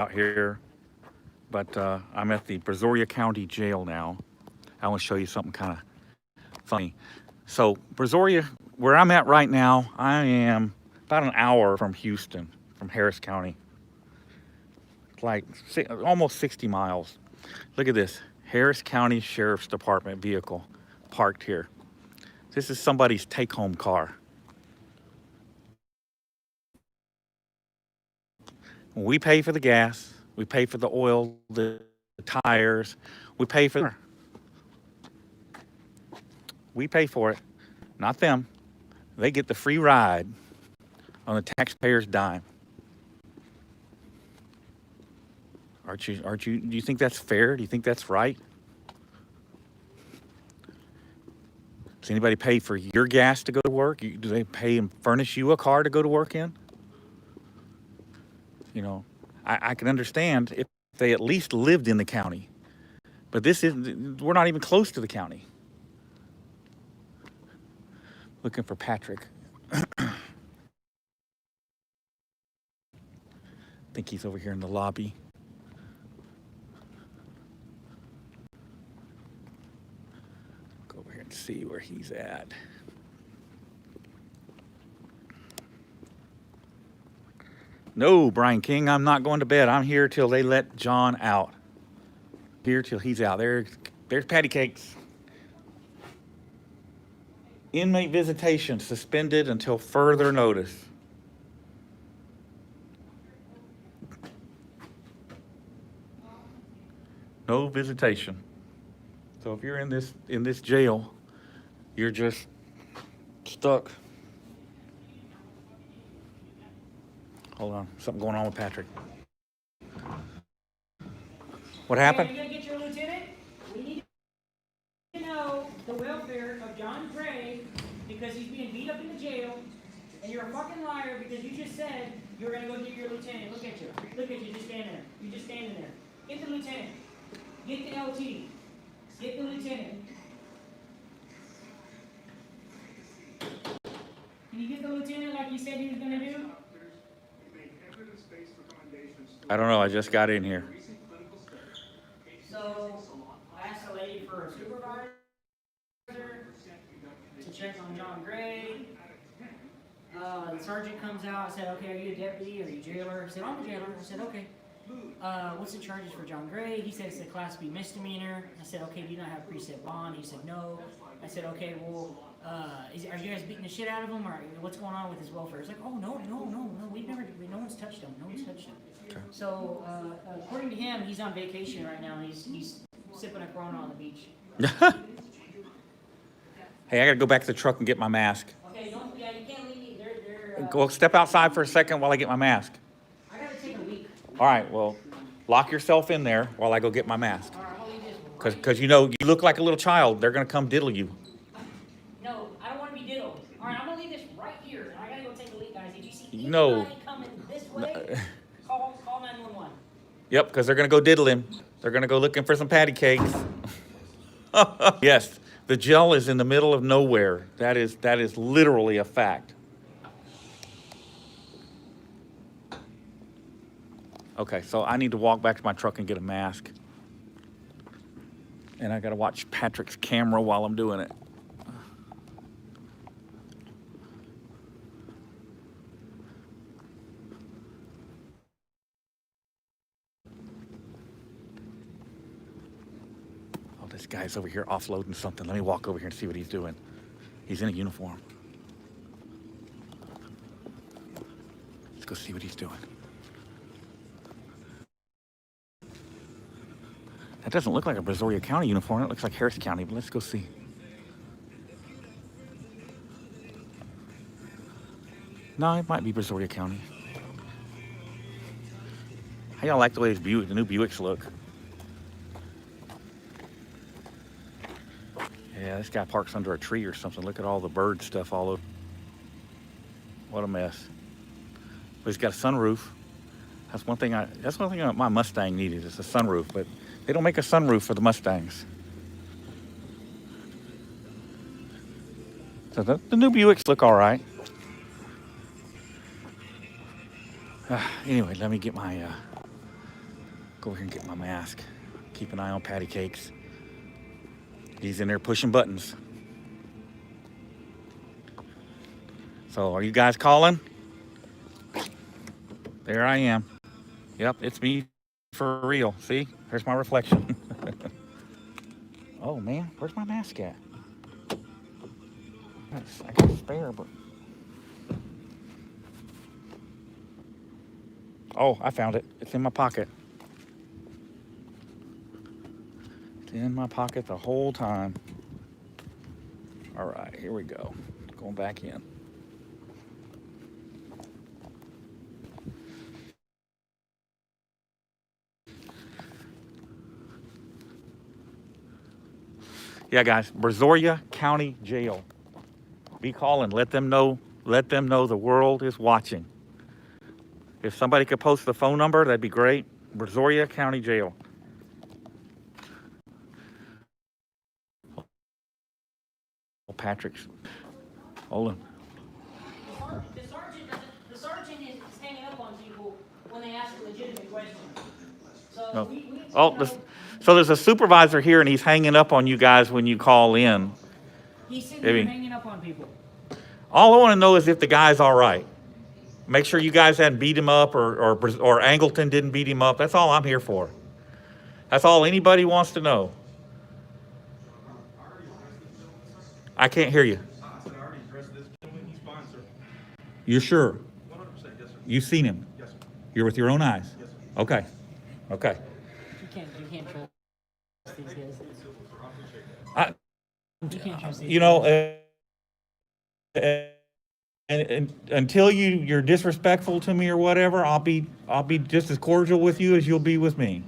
out here, but I'm at the Brazoria County Jail now. I want to show you something kind of funny. So Brazoria, where I'm at right now, I am about an hour from Houston, from Harris County. It's like almost 60 miles. Look at this, Harris County Sheriff's Department vehicle parked here. This is somebody's take-home car. We pay for the gas, we pay for the oil, the tires, we pay for it, not them. They get the free ride on the taxpayer's dime. Do you think that's fair? Do you think that's right? Does anybody pay for your gas to go to work? Do they pay and furnish you a car to go to work in? You know, I can understand if they at least lived in the county, but we're not even close to the county. Looking for Patrick. I think he's over here in the lobby. Go over here and see where he's at. No, Brian King, I'm not going to bed. I'm here till they let John out. Here till he's out. There's patty cakes. Inmate visitation suspended until further notice. No visitation. So if you're in this jail, you're just stuck. Hold on, something going on with Patrick. What happened? Are you gonna get your lieutenant? We need to know the welfare of John Gray because he's being beat up in the jail, and you're a fucking liar because you just said you were gonna go get your lieutenant. Look at you. Look at you just standing there. You're just standing there. Get the lieutenant. Get the LT. Get the lieutenant. Can you get the lieutenant like you said he was gonna do? I don't know, I just got in here. So I asked the lady for a supervisor to check on John Gray. The sergeant comes out. I said, okay, are you a deputy? Are you a jailer? He said, I'm a jailer. I said, okay. What's the charges for John Gray? He said it's a Class B misdemeanor. I said, okay, do you not have preset bond? He said, no. I said, okay, well, are you guys beating the shit out of him? Or what's going on with his welfare? He's like, oh, no, no one's touched him. No one's touched him. Okay. So, according to him, he's on vacation right now. He's sipping a Corona on the beach. Hey, I gotta go back to the truck and get my mask. Okay, you can't leave me. Well, step outside for a second while I get my mask. I gotta take a leak. All right, well, lock yourself in there while I go get my mask. All right, I'll leave this. Because you know, you look like a little child. They're gonna come diddle you. No, I don't want to be diddled. All right, I'm gonna leave this right here. I gotta go take a leak, guys. If you see anybody No. coming this way, call 911. Yep, because they're gonna go diddle him. They're gonna go looking for some patty cakes. Yes, the jail is in the middle of nowhere. That is literally a fact. Okay, so I need to walk back to my truck and get a mask. And I gotta watch Patrick's camera while I'm doing it. Oh, this guy's over here offloading something. Let me walk over here and see what he's doing. He's in a uniform. Let's go see what he's doing. That doesn't look like a Brazoria County uniform. It looks like Harris County, but let's go see. No, it might be Brazoria County. How y'all like the way the new Buicks look? Yeah, this guy parks under a tree or something. Look at all the bird stuff all over. What a mess. But he's got a sunroof. That's one thing my Mustang needed is a sunroof, but they don't make a sunroof for the Mustangs. So the new Buicks look all right. Anyway, let me get my Go over here and get my mask. Keep an eye on Patty Cakes. He's in there pushing buttons. So are you guys calling? There I am. Yep, it's me for real. See? There's my reflection. Oh man, where's my mask at? I got a spare, but... Oh, I found it. It's in my pocket. It's in my pocket the whole time. All right, here we go. Going back in. Yeah, guys, Brazoria County Jail. Be calling. Let them know the world is watching. If somebody could post the phone number, that'd be great. Brazoria County Jail. Oh, Patrick's. Hold on. The sergeant is hanging up on people when they ask a legitimate question. So No. So there's a supervisor here, and he's hanging up on you guys when you call in. He's sitting there hanging up on people. All I want to know is if the guy's all right. Make sure you guys hadn't beat him up or Angleton didn't beat him up. That's all I'm here for. That's all anybody wants to know. I can't hear you. You're sure? 100%, yes, sir. You've seen him? Yes, sir. You're with your own eyes? Yes, sir. Okay. Okay. You can't trust these guys. I, You can't trust these you know, and until you're disrespectful to me or whatever, I'll be just as cordial with you as you'll be with me.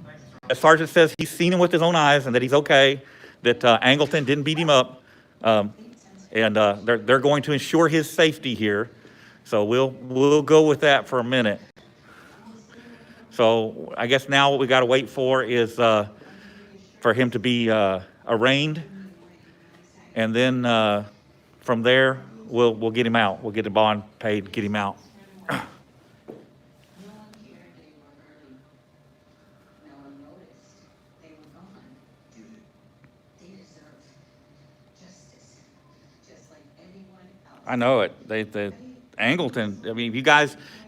The sergeant says he's seen him with his own eyes and that he's okay, that Angleton didn't beat him up, and they're going to ensure his safety here. So we'll go with that for a minute. So I guess now what we got to wait for is for him to be arraigned, and then from there we'll get him out. We'll get the bond paid, get him out. I know it. The Angleton. I mean,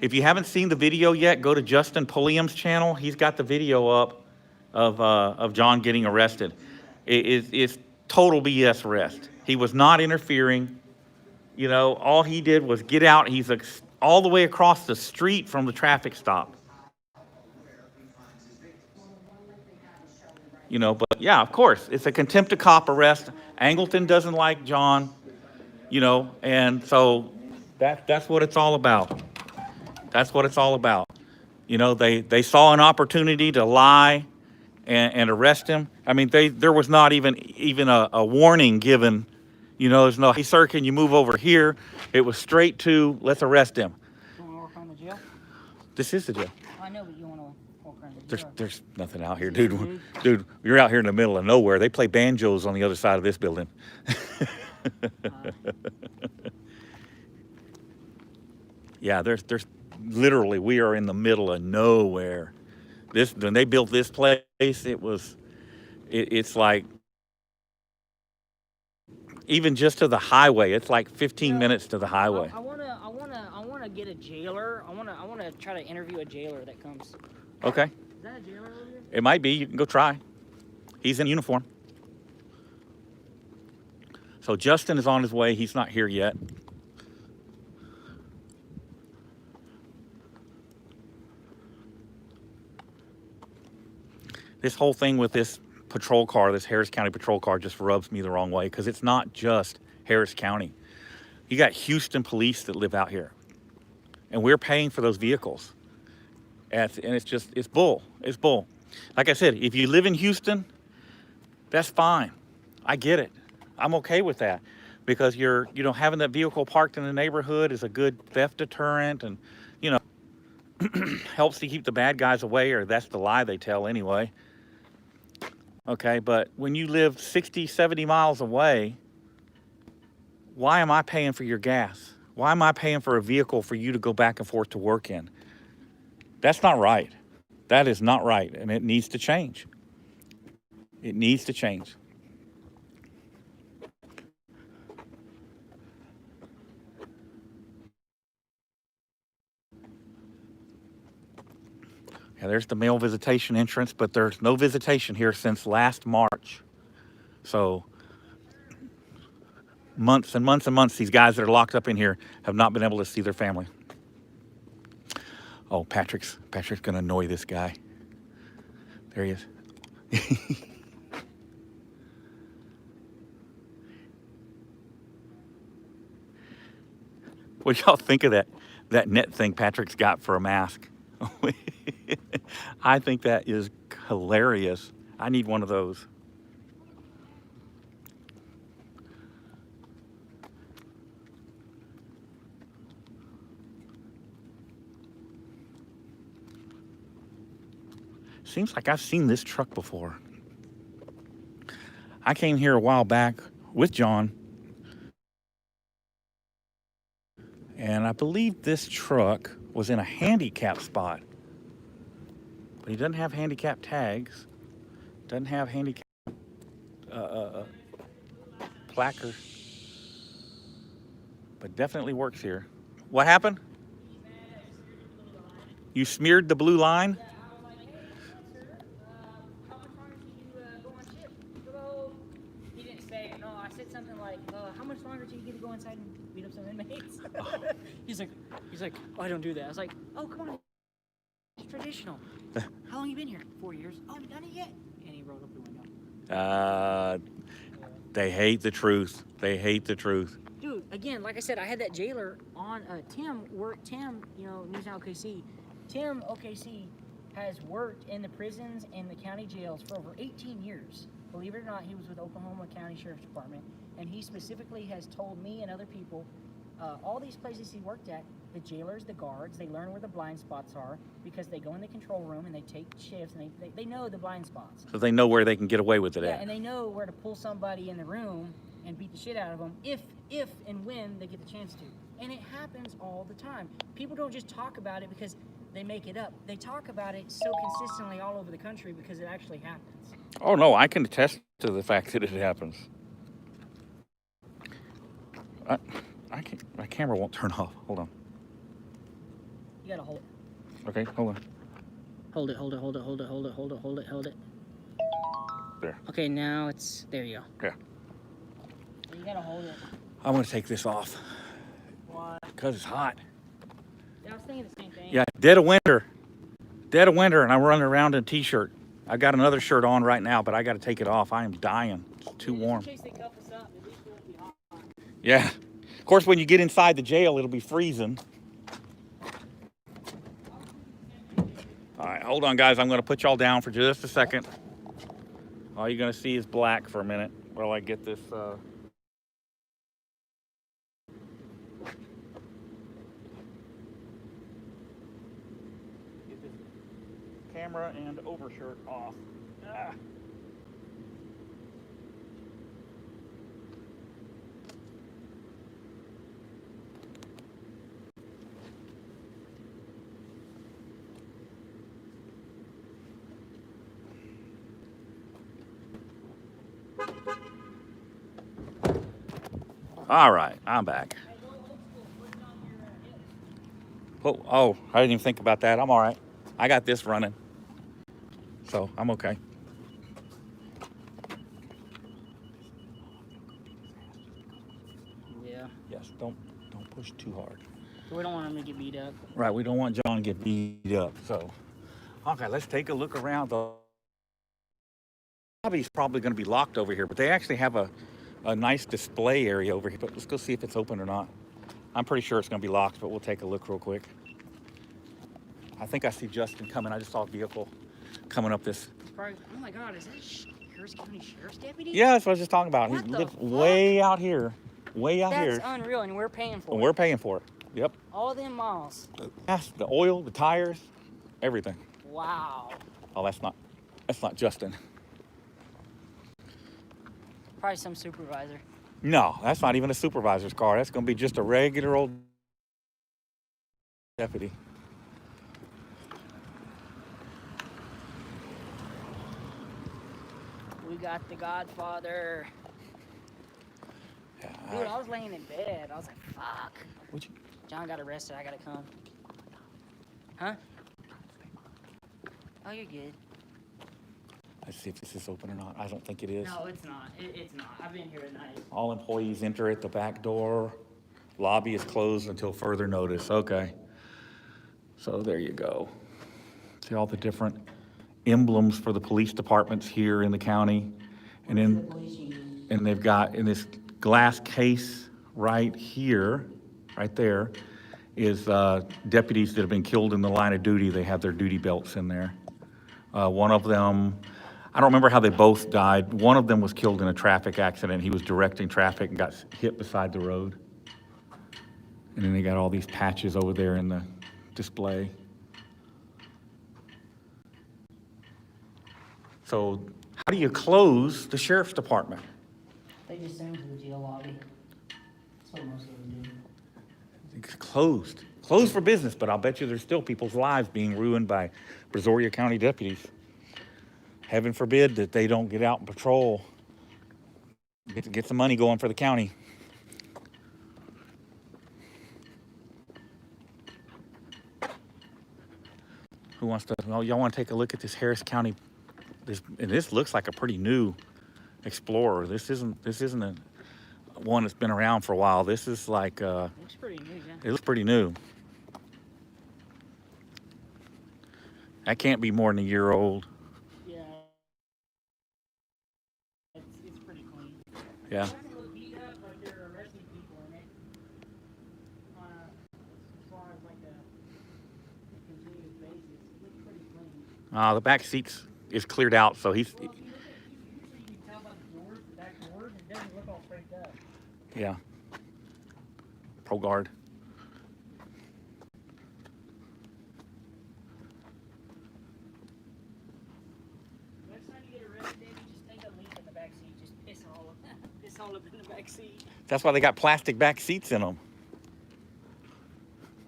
if you haven't seen the video yet, go to Justin Pulliam's channel. He's got the video up of John getting arrested. It's total BS arrest. He was not interfering. You know, all he did was get out. He's all the way across the street from the traffic stop. You know, but yeah, of course, it's a contempt of cop arrest. Angleton doesn't like John. You know, and so that's what it's all about. That's what it's all about. You know, they saw an opportunity to lie and arrest him. I mean, there was not even a warning given. You know, there's no, hey, sir, can you move over here? It was straight to, let's arrest him. You want to work on the jail? This is the jail. I know, but you want to work on the jail. There's nothing out here, dude. Dude, you're out here in the middle of nowhere. They play banjos on the other side of this building. Yeah, there's literally, we are in the middle of nowhere. When they built this place, it's like, even just to the highway, it's like 15 minutes to the highway. I wanna get a jailer. I wanna try to interview a jailer that comes. Okay. Is that a jailer over here? It might be. You can go try. He's in uniform. So Justin is on his way. He's not here yet. This whole thing with this patrol car, this Harris County patrol car, just rubs me the wrong way, because it's not just Harris County. You got Houston police that live out here, and we're paying for those vehicles. And it's bull. It's bull. Like I said, if you live in Houston, that's fine. I get it. I'm okay with that, because having that vehicle parked in the neighborhood is a good theft deterrent, and helps to keep the bad guys away, or that's the lie they tell anyway. Okay, but when you live 60, 70 miles away, why am I paying for your gas? Why am I paying for a vehicle for you to go back and forth to work in? That's not right. That is not right, and it needs to change. It needs to change. Yeah, there's the male visitation entrance, but there's no visitation here since last March. So months and months and months, these guys that are locked up in here have not been able to see their family. Oh, Patrick's gonna annoy this guy. There he is. What y'all think of that net thing Patrick's got for a mask? I think that is hilarious. I need one of those. Seems like I've seen this truck before. I came here a while back with John, and I believe this truck was in a handicap spot. But he doesn't have handicap tags, doesn't have handicap placard, but definitely works here. What happened? You smeared the blue line? Something like, how much longer do you get to go inside and beat up some inmates? He's like, oh, I don't do that. I was like, oh, come on, it's traditional. How long you been here? 4 years. Oh, you done it yet? And he rolled up the window. They hate the truth. They hate the truth. Dude, again, like I said, I had that jailer on. Tim, News Now OKC. Tim OKC has worked in the prisons and the county jails for over 18 years. Believe it or not, he was with Oklahoma County Sheriff's Department, and he specifically has told me and other people, all these places he worked at, the jailers, the guards, they learn where the blind spots are because they go in the control room and they take shifts, and they know the blind spots. So they know where they can get away with it Yeah, at. and they know where to pull somebody in the room and beat the shit out of them if and when they get the chance to. And it happens all the time. People don't just talk about it because they make it up. They talk about it so consistently all over the country because it actually happens. Oh no, I can attest to the fact that it happens. I can't. My camera won't turn off. Hold on. You gotta hold it. Okay, hold on. Hold it. There. Okay, now it's, there you go. Yeah. You gotta hold it. I'm gonna take this off. Why? Because it's hot. Yeah, I was thinking the same thing. Yeah, dead of winter. Dead of winter, and I'm running around in a t-shirt. I got another shirt on right now, but I got to take it off. I am dying. It's too warm. In case they cuff us up, at least it won't be hot. Yeah. Of course, when you get inside the jail, it'll be freezing. All right, hold on, guys. I'm going to put y'all down for just a second. All you're going to see is black for a minute while I get this... Get this camera and overshirt off. Ah. All right, I'm back. Oh, I didn't even think about that. I'm all right. I got this running, so I'm okay. Yeah. Yes, don't push too hard. We don't want him to get beat up. Right, we don't want John to get beat up. So, okay, let's take a look around. The lobby's probably going to be locked over here, but they actually have a nice display area over here. But let's go see if it's open or not. I'm pretty sure it's going to be locked, but we'll take a look real quick. I think I see Justin coming. I just saw a vehicle coming up this. Oh my God, is that Harris County Sheriff's deputy? Yeah, that's what I was just talking about. What He the lives fuck? way out here. Way out here. That's unreal, and we're paying for And it. we're paying for it. Yep. All them miles. The gas, the oil, the tires, everything. Wow. Oh, that's not Justin. Probably some supervisor. No, that's not even a supervisor's car. That's going to be just a regular old deputy. We got the Godfather. Yeah, Dude, I was laying in bed. I was like, fuck. would you? John got arrested. I gotta come. Huh? Oh, you're good. Let's see if this is open or not. I don't think it is. No, it's not. It's not. I've been here at night. All employees enter at the back door. Lobby is closed until further notice. Okay. So there you go. See all the different emblems for the police departments here in the county. And then they've got in this glass case right here, right there, is deputies that have been killed in the line of duty. They have their duty belts in there. One of them, I don't remember how they both died. One of them was killed in a traffic accident. He was directing traffic and got hit beside the road. And then they got all these patches over there in the display. So how do you close the sheriff's department? They just send them to the jail lobby. That's what most of them do. It's closed. Closed for business, but I'll bet you there's still people's lives being ruined by Brazoria County deputies. Heaven forbid that they don't get out and patrol. Get some money going for the county. Who wants to, well, y'all want to take a look at this Harris County, this looks like a pretty new Explorer. This isn't a one that's been around for a while. This is like, Looks pretty new, yeah. it looks pretty new. That can't be more than a year old. Yeah. It's pretty clean. Yeah. It doesn't look beat up like they're arresting people in it. As far as like a continuous basis, it looks pretty clean. The back seats is cleared out, so he's, Well, if you look at, usually you can tell by the doors, the back doors, it doesn't look all freaked up. yeah. Pro guard. Next time you get arrested, Davey, just take a leak in the back seat. Just piss all up in the back seat. That's why they got plastic back seats in them.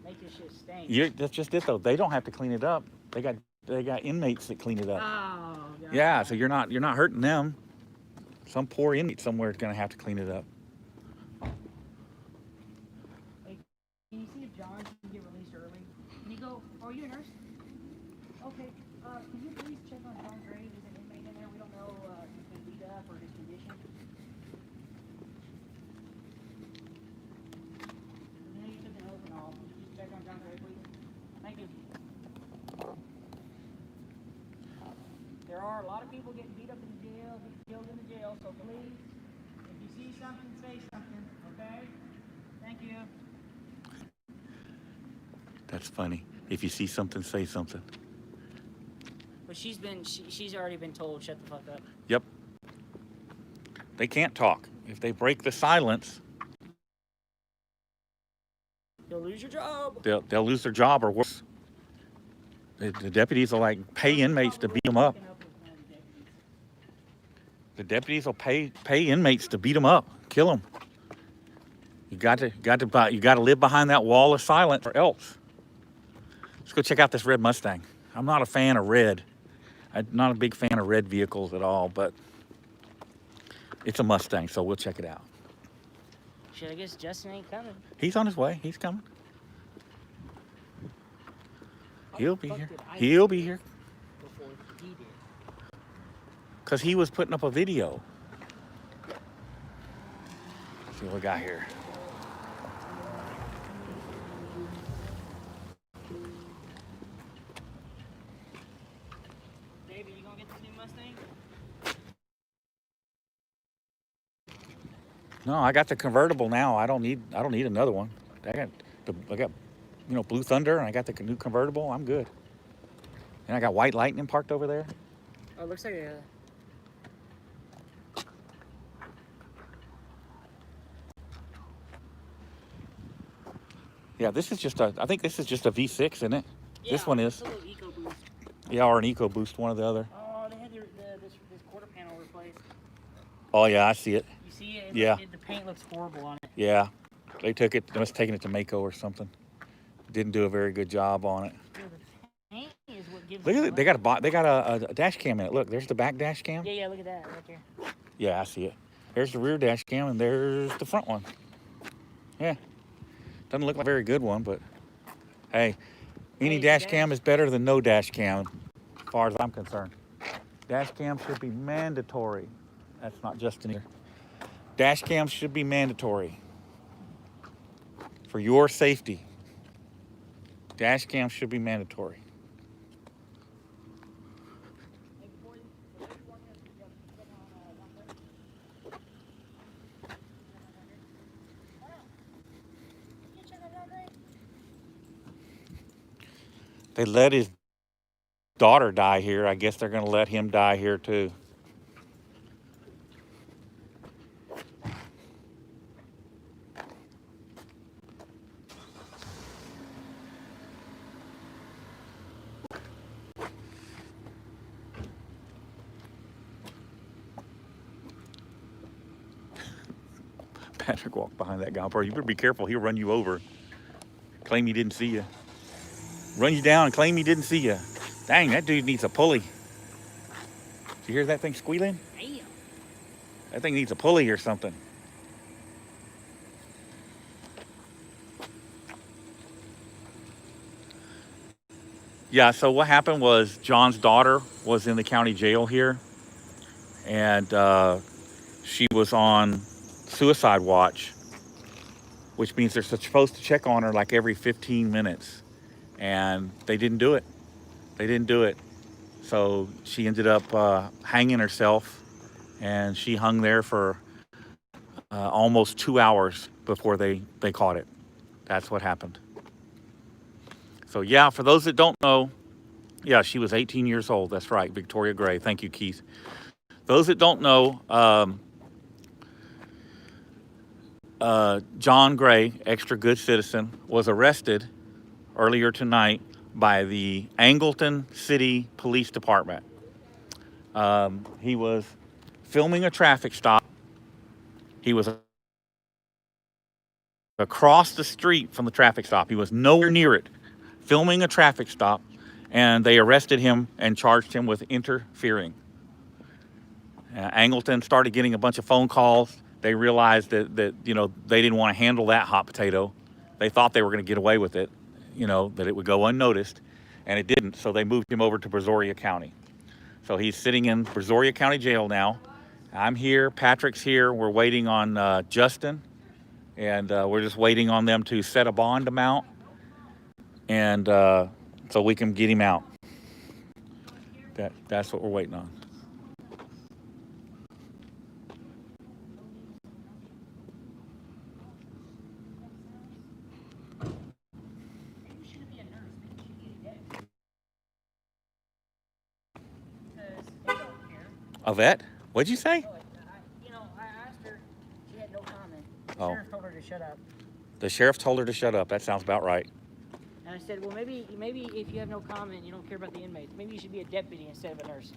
Make this shit stink. That's just it though. They don't have to clean it up. They got inmates that clean it up. Oh, God. Yeah, so you're not hurting them. Some poor inmate somewhere is gonna have to clean it up. Hey, can you see if John can get released early? Can you go? Oh, are you a nurse? Okay. Can you please check on John Gray? There's an inmate in there. We don't know if he's been beat up or his condition. I know you took an oath and all. Can you just check on John Gray, please? Thank you. There are a lot of people getting beat up in the jail, getting killed in the jail, so please, if you see something, say something, okay? Thank you. That's funny. If you see something, say something. But she's already been told, shut the fuck up. Yep. They can't talk. If they break the silence, You'll lose your job. they'll lose their job or worse. The deputies will like pay inmates to beat them up. The deputies will pay inmates to beat them up, kill them. You got to live behind that wall of silence or else. Let's go check out this red Mustang. I'm not a fan of red. I'm not a big fan of red vehicles at all, but it's a Mustang, so we'll check it out. Shit, I guess Justin ain't coming. He's on his way. He's coming. He'll be fuck here. did I He'll do be here. Before he did. Because he was putting up a video. Let's see what we got here. David, you gonna get this new Mustang? No, I got the convertible now. I don't need another one. I got Blue Thunder, and I got the new convertible. I'm good. And I got White Lightning parked over there. Oh, it looks like a... Yeah, this is just I think this is just a V6, isn't it? Yeah, This one it's is. a little EcoBoost. Yeah, or an EcoBoost, one or the other. Oh, they had this quarter panel replaced. Oh yeah, I see it. You see it? Yeah. The paint looks horrible on it. Yeah, they must have taken it to Mako or something. Didn't do a very good job on it. Dude, the paint is what gives Look at me it. They got a dash cam in it. Look, there's the back dash cam. Yeah, look at that right there. Yeah, I see it. There's the rear dash cam, and there's the front one. Yeah. Doesn't look like a very good one, but hey, any Hey, dash cam is better than no dash cam, as far as I'm concerned. Dash cam should be mandatory. That's not just in here. Dash cams should be mandatory for your safety. Dash cams should be mandatory. They let his daughter die here. I guess they're going to let him die here too. Patrick walked behind that guy. Bro, you better be careful. He'll run you over. Claim he didn't see you. Run you down and claim he didn't see you. Dang, that dude needs a pulley. Did you hear that thing squealing? Damn. That thing needs a pulley or something. Yeah, so what happened was John's daughter was in the county jail here, and she was on suicide watch, which means they're supposed to check on her like every 15 minutes, and they didn't do it. They didn't do it. So she ended up hanging herself, and she hung there for almost 2 hours before they caught it. That's what happened. So yeah, for those that don't know, yeah, she was 18 years old. That's right, Victoria Gray. Thank you, Keith. Those that don't know, John Gray, extra good citizen, was arrested earlier tonight by the Angleton City Police Department. He was filming a traffic stop. He was across the street from the traffic stop. He was nowhere near it, filming a traffic stop, and they arrested him and charged him with interfering. Angleton started getting a bunch of phone calls. They realized that they didn't want to handle that hot potato. They thought they were going to get away with it, that it would go unnoticed, and it didn't. So they moved him over to Brazoria County. So he's sitting in Brazoria County Jail now. I'm here, Patrick's here. We're waiting on Justin, and we're just waiting on them to set a bond amount, and so we can get him out. That's what we're waiting on. A vet? What'd you say? I asked her. She had no comment. The Oh. sheriff told her to shut up. The sheriff told her to shut up. That sounds about right. And I said, well, maybe if you have no comment, you don't care about the inmates. Maybe you should be a deputy instead of a nurse.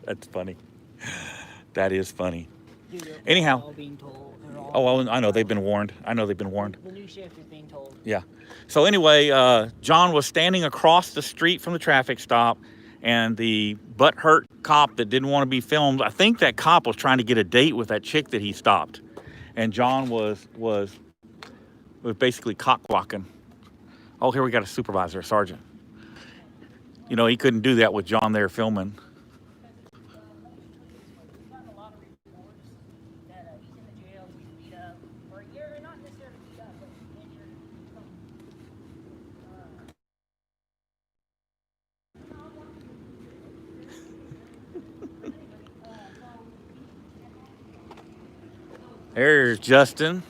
That's funny. That is funny. Dude, they're Anyhow. all being told. Oh, well, I know they've been warned. The new shift is being told. Yeah. So anyway, John was standing across the street from the traffic stop, and the butthurt cop that didn't want to be filmed, I think that cop was trying to get a date with that chick that he stopped. And John was basically cock-blocking. Oh, here we got a supervisor, a sergeant. He couldn't do that with John there filming. There's Justin.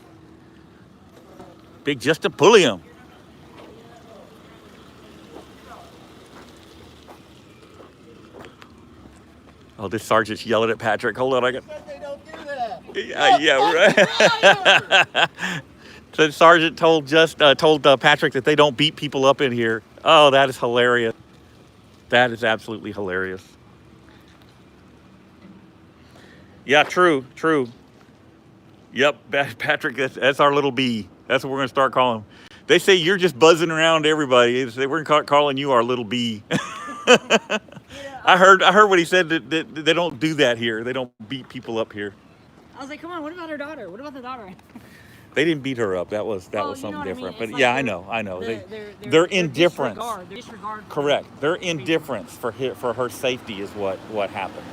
Big Justin Pulliam. Oh, this sergeant's yelling at Patrick. Hold on, I got. They don't do that. Yeah, right. The sergeant told Patrick that they don't beat people up in here. Oh, that is hilarious. That is absolutely hilarious. Yeah, true. Yep, Patrick, that's our little B. That's what we're going to start calling him. They say you're just buzzing around everybody. They say we're calling you our little bee. I heard what he said that they don't do that here. They don't beat people up here. I was like, come on, what about her daughter? What about the daughter? They didn't beat her up. That was Well, something you know what I mean? different. It's But like yeah, I know. Their indifference. Their disregard. Correct. Their indifference for her safety is what happened.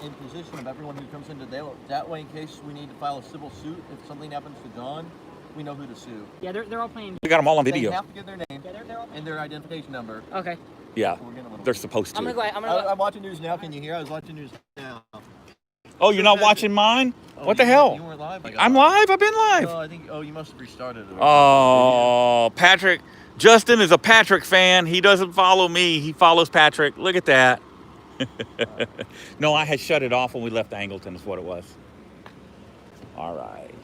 And position of everyone who comes into jail. That way, in case we need to file a civil suit, if something happens to John, we know who to sue. Yeah, they're all playing. We got them all on They video. have to give their name Yeah, they're all and their identification number. Okay. Yeah, We're getting a little they're supposed to. I'm gonna go. I'm watching news now. Can you hear? I was watching news now. Oh, you're not watching mine? Oh, What the you hell? weren't live? I'm live. I've been live. Oh, I think. Oh, you must have restarted it. Oh, Patrick. Justin is a Patrick fan. He doesn't follow me. He follows Patrick. Look at that. No, I had shut it off when we left Angleton is what it was. All right.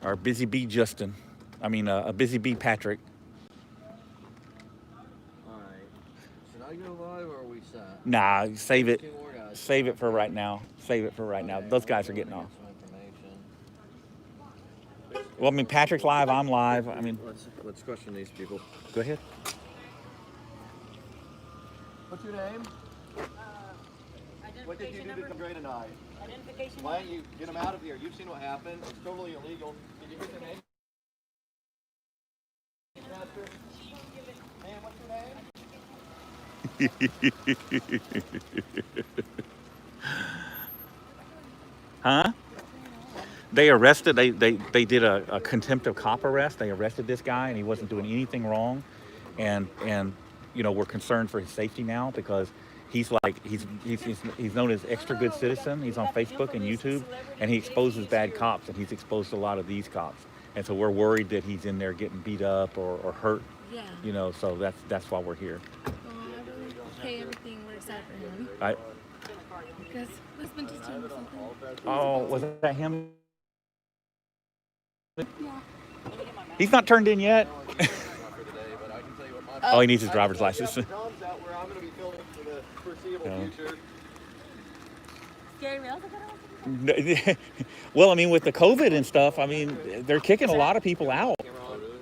Our busy bee Justin. I mean, a busy bee Patrick. All right. Should I go live or are we set? Nah, save it. Two more guys. Save it for right now. Save it for right now. Okay, Those guys are I'm getting gonna off. get some information. Well, I mean, Patrick's live. I'm live. I mean, Let's question these people. go ahead. What's your name? What did you do to come Gray tonight? Identification. Why don't you get them out of here? You've seen what happened. It's totally illegal. Did you get their name? Master? Man, what's your name? Huh? They arrested. They did a contempt of cop arrest. They arrested this guy, and he wasn't doing anything wrong, and you know, we're concerned for his safety now because he's known as extra good citizen. He's on Facebook and YouTube, and he exposes bad cops, and he's exposed a lot of these cops, and so we're worried that he's in there getting beat up or hurt. Yeah. You know, so that's why we're here. Well, I really pray everything works out for him. I, Because husband just told me something. oh, was that him? Yeah. He's not turned in yet. Oh, Oh, he needs his driver's license. John's out where I'm going to be filming for the foreseeable Yeah. future. Scared me. I was like, I don't want to Well, I mean, with the COVID and stuff, I mean, they're kicking a lot of people out.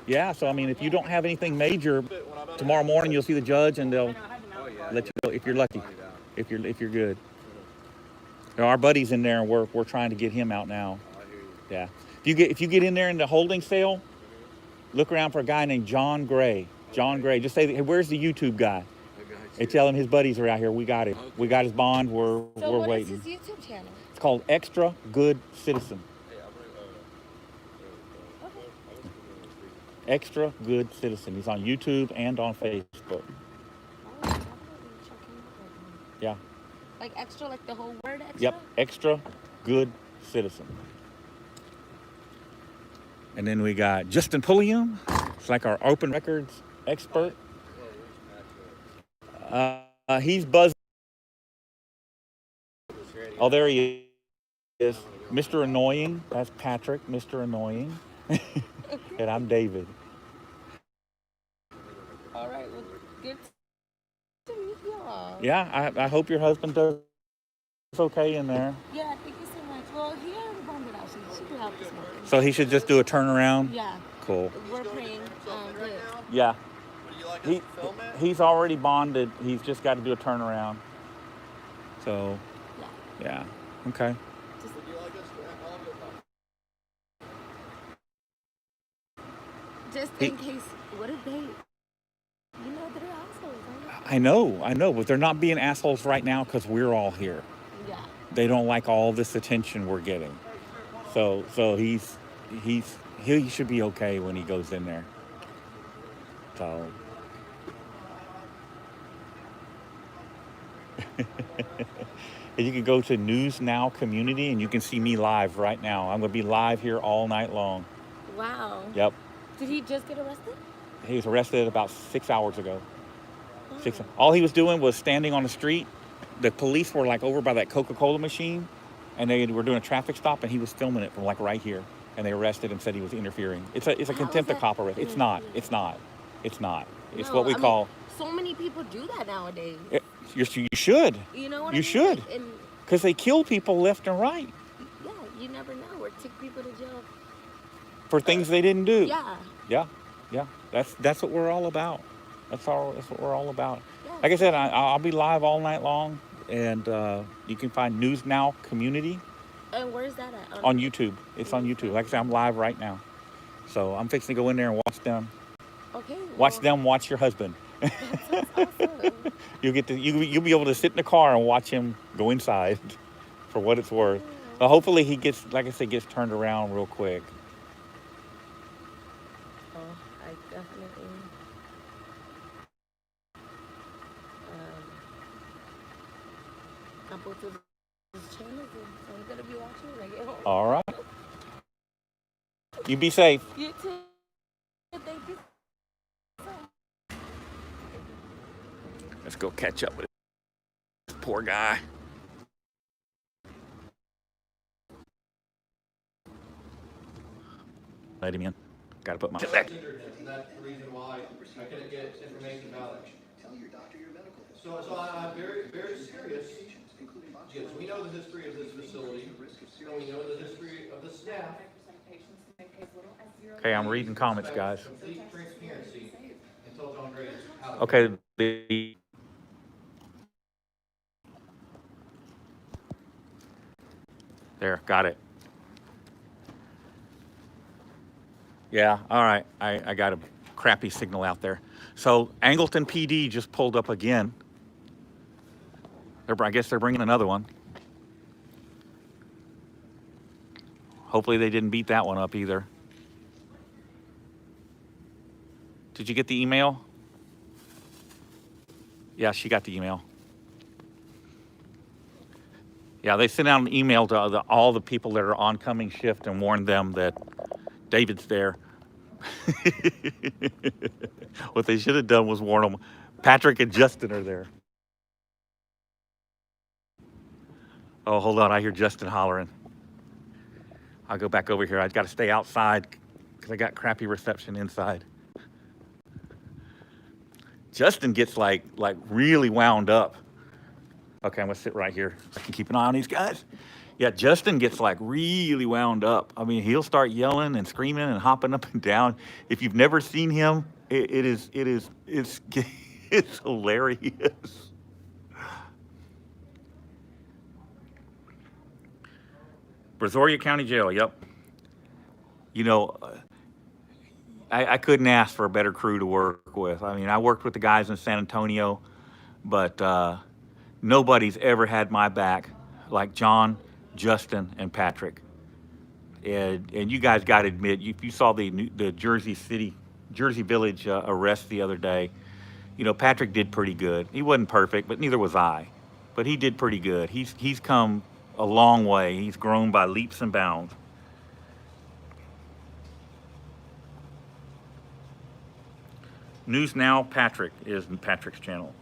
Yeah, so I mean, if you don't have anything major, tomorrow morning you'll see the judge and they'll let you go if you're lucky, if you're good. There are buddies in there, and we're trying to get him out now. Yeah, if you get in there in the holding cell, look around for a guy named John Gray. John Gray. Just say, hey, where's the YouTube guy? And tell him his buddies are out here. We got him. We got his bond. We're what waiting. is his YouTube channel? It's called Extra Good Citizen. Extra Good Citizen. He's on YouTube and on Facebook. Oh, I'll definitely check him out. Yeah. Like extra, like the whole word extra? Yep. Extra Good Citizen. And then we got Justin Pulliam. It's like our open records expert. He's buzzing. Oh, there he is. Mr. Annoying. That's Patrick, Mr. Annoying. And I'm David. All right. Well, good to meet y'all. Yeah, I hope your husband does okay in there. Yeah, thank you so much. Well, he already bonded out, so he should be out this morning. So he should just do a turnaround? Yeah. Cool. We're praying. Good. Yeah. Would you like us He, to film it? he's already bonded. He's just got to do a turnaround. So, Yeah. yeah. Okay. Would you like us to? I'll go talk. Just in case, what if they, you know, they're assholes, right? I know, but they're not being assholes right now because we're all here. Yeah. They don't like all this attention we're getting. So he should be okay when he goes in there. So. And you can go to News Now Community and you can see me live right now. I'm going to be live here all night long. Wow. Yep. Did he just get arrested? He was arrested about 6 hours ago. All he was doing was standing on the street. The police were like over by that Coca-Cola machine, and they were doing a traffic stop, and he was filming it from like right here. And they arrested him, said he was interfering. It's a contempt of cop arrest. It's not. It's No, what we call. So many people do that nowadays. You should. You know what You I mean? should. Like, and Because they kill people left and right yeah, you never know. Or take people to jail. for things they didn't do. Yeah. Yeah, yeah. That's what we're all about. That's what we're all about. Yeah. Like I said, I'll be live all night long, and you can find News Now Community And where's that at? on YouTube. It's on YouTube. Like I said, I'm live right now, so I'm fixing to go in there and watch them. Okay. Watch them watch your husband. That sounds awesome. You'll be able to sit in the car and watch him go inside, for what it's worth. But hopefully he gets, like I said, gets turned around real quick. Oh, I definitely. I'll go to this channel, so I'm gonna be watching when I get home. All right. You be safe. You too. Thank you. Let's go catch up with this poor guy. Let him in. Gotta put my back. And that's the reason why I couldn't get information about it. So I'm very, very serious. Yes, we know the history of this facility, and we know the history of the staff. Okay, I'm reading comments, guys. Complete transparency until John Gray is out. Okay, there, got it. Yeah, all right. I got a crappy signal out there. So Angleton PD just pulled up again. I guess they're bringing another one. Hopefully they didn't beat that one up either. Did you get the email? Yeah, she got the email. Yeah, they sent out an email to all the people that are oncoming shift and warned them that David's there. What they should have done was warn them. Patrick and Justin are there. Oh, hold on. I hear Justin hollering. I'll go back over here. I've got to stay outside because I got crappy reception inside. Justin gets like really wound up. Okay, I'm gonna sit right here so I can keep an eye on these guys. Yeah, Justin gets like really wound up. I mean, he'll start yelling and screaming and hopping up and down. If you've never seen him, it's it's hilarious. Brazoria County Jail, yep. You know, I couldn't ask for a better crew to work with. I mean, I worked with the guys in San Antonio, but nobody's ever had my back like John, Justin, and Patrick. And you guys got to admit, if you saw the Jersey Village arrest the other day, you know, Patrick did pretty good. He wasn't perfect, but neither was I. But he did pretty good. He's come a long way. He's grown by leaps and bounds. News Now Patrick is Patrick's channel.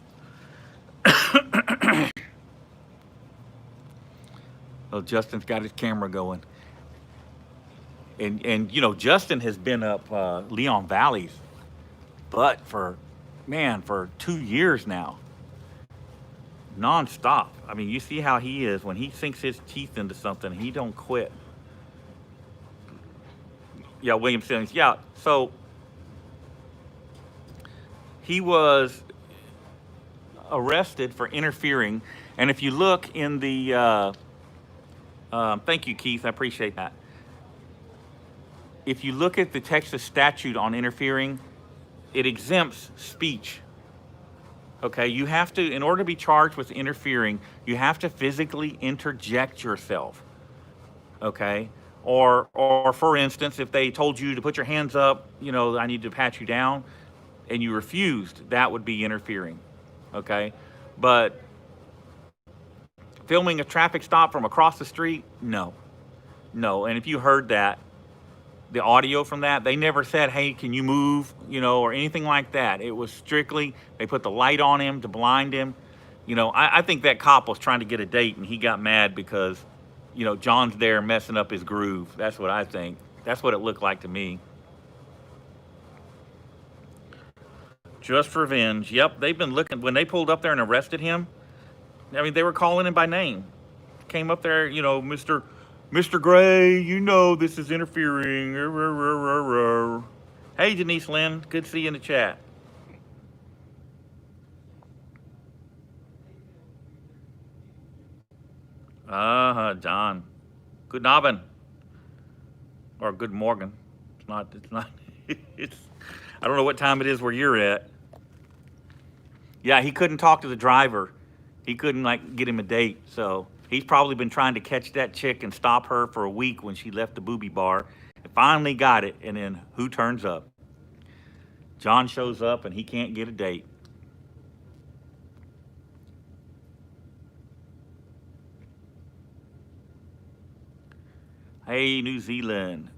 Well, Justin's got his camera going. And you know, Justin has been up Leon Valley's butt for 2 years now. Non-stop. I mean, you see how he is. When he sinks his teeth into something, he don't quit. Yeah, William Simmons. Yeah, so he was arrested for interfering. And if you look in the, thank you, Keith, I appreciate that. If you look at the Texas statute on interfering, it exempts speech. Okay, you have to, in order to be charged with interfering, you have to physically interject yourself. Okay, or for instance, if they told you to put your hands up, you know, I need to pat you down, and you refused, that would be interfering. Okay, but filming a traffic stop from across the street, no. And if you heard that, the audio from that, they never said, hey, can you move, you know, or anything like that. It was strictly, they put the light on him to blind him. You know, I think that cop was trying to get a date and he got mad because, you know, John's there messing up his groove. That's what I think. That's what it looked like to me. Just revenge. Yep, they've been looking, when they pulled up there and arrested him, I mean, they were calling him by name. Came up there, you know, Mr. Gray, you know this is interfering. Hey, Denise Lynn, good to see you in the chat. John. Good Abend. Or good morning. It's not, it's, I don't know what time it is where you're at. Yeah, he couldn't talk to the driver. He couldn't, like, get him a date, so he's probably been trying to catch that chick and stop her for a week when she left the booby bar. And finally got it, and then who turns up? John shows up, and he can't get a date. Hey, New Zealand.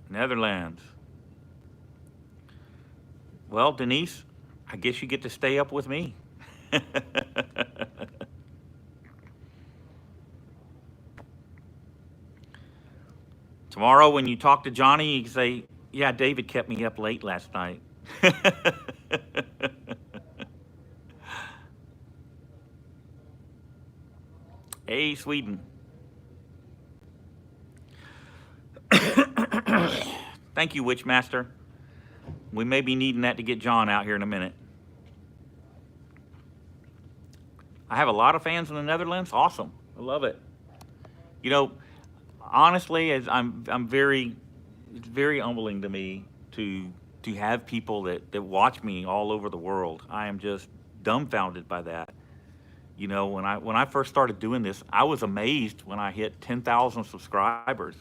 Netherlands. Well, Denise, I guess you get to stay up with me. Tomorrow, when you talk to Johnny, you can say, yeah, David kept me up late last night. Hey, Sweden. Thank you, Witchmaster. We may be needing that to get John out here in a minute. I have a lot of fans in the Netherlands. Awesome. I love it. You know, honestly, as I'm very, it's very humbling to me to have people that watch me all over the world. I am just dumbfounded by that. You know, when I first started doing this, I was amazed when I hit 10,000 subscribers.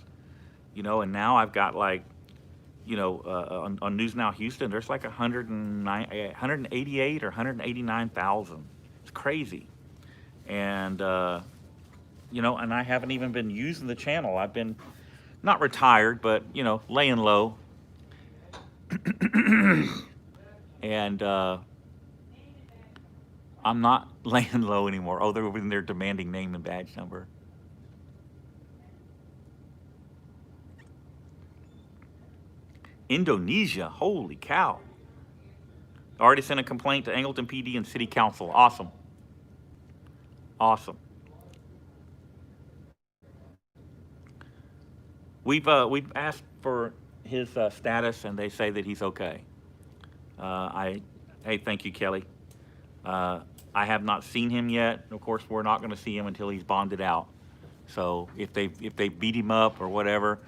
You know, and now I've got, like, you know, on News Now Houston, there's like 188 or 189,000. It's crazy. And, you know, and I haven't even been using the channel. I've been not retired, but, you know, laying low. And I'm not laying low anymore. Oh, they're over there demanding name and badge number. Indonesia, holy cow. Already sent a complaint to Angleton PD and City Council. Awesome. Awesome. We've asked for his status, and they say that he's okay. Hey, thank you, Kelly. I have not seen him yet. Of course, we're not going to see him until he's bonded out. So if they beat him up or whatever,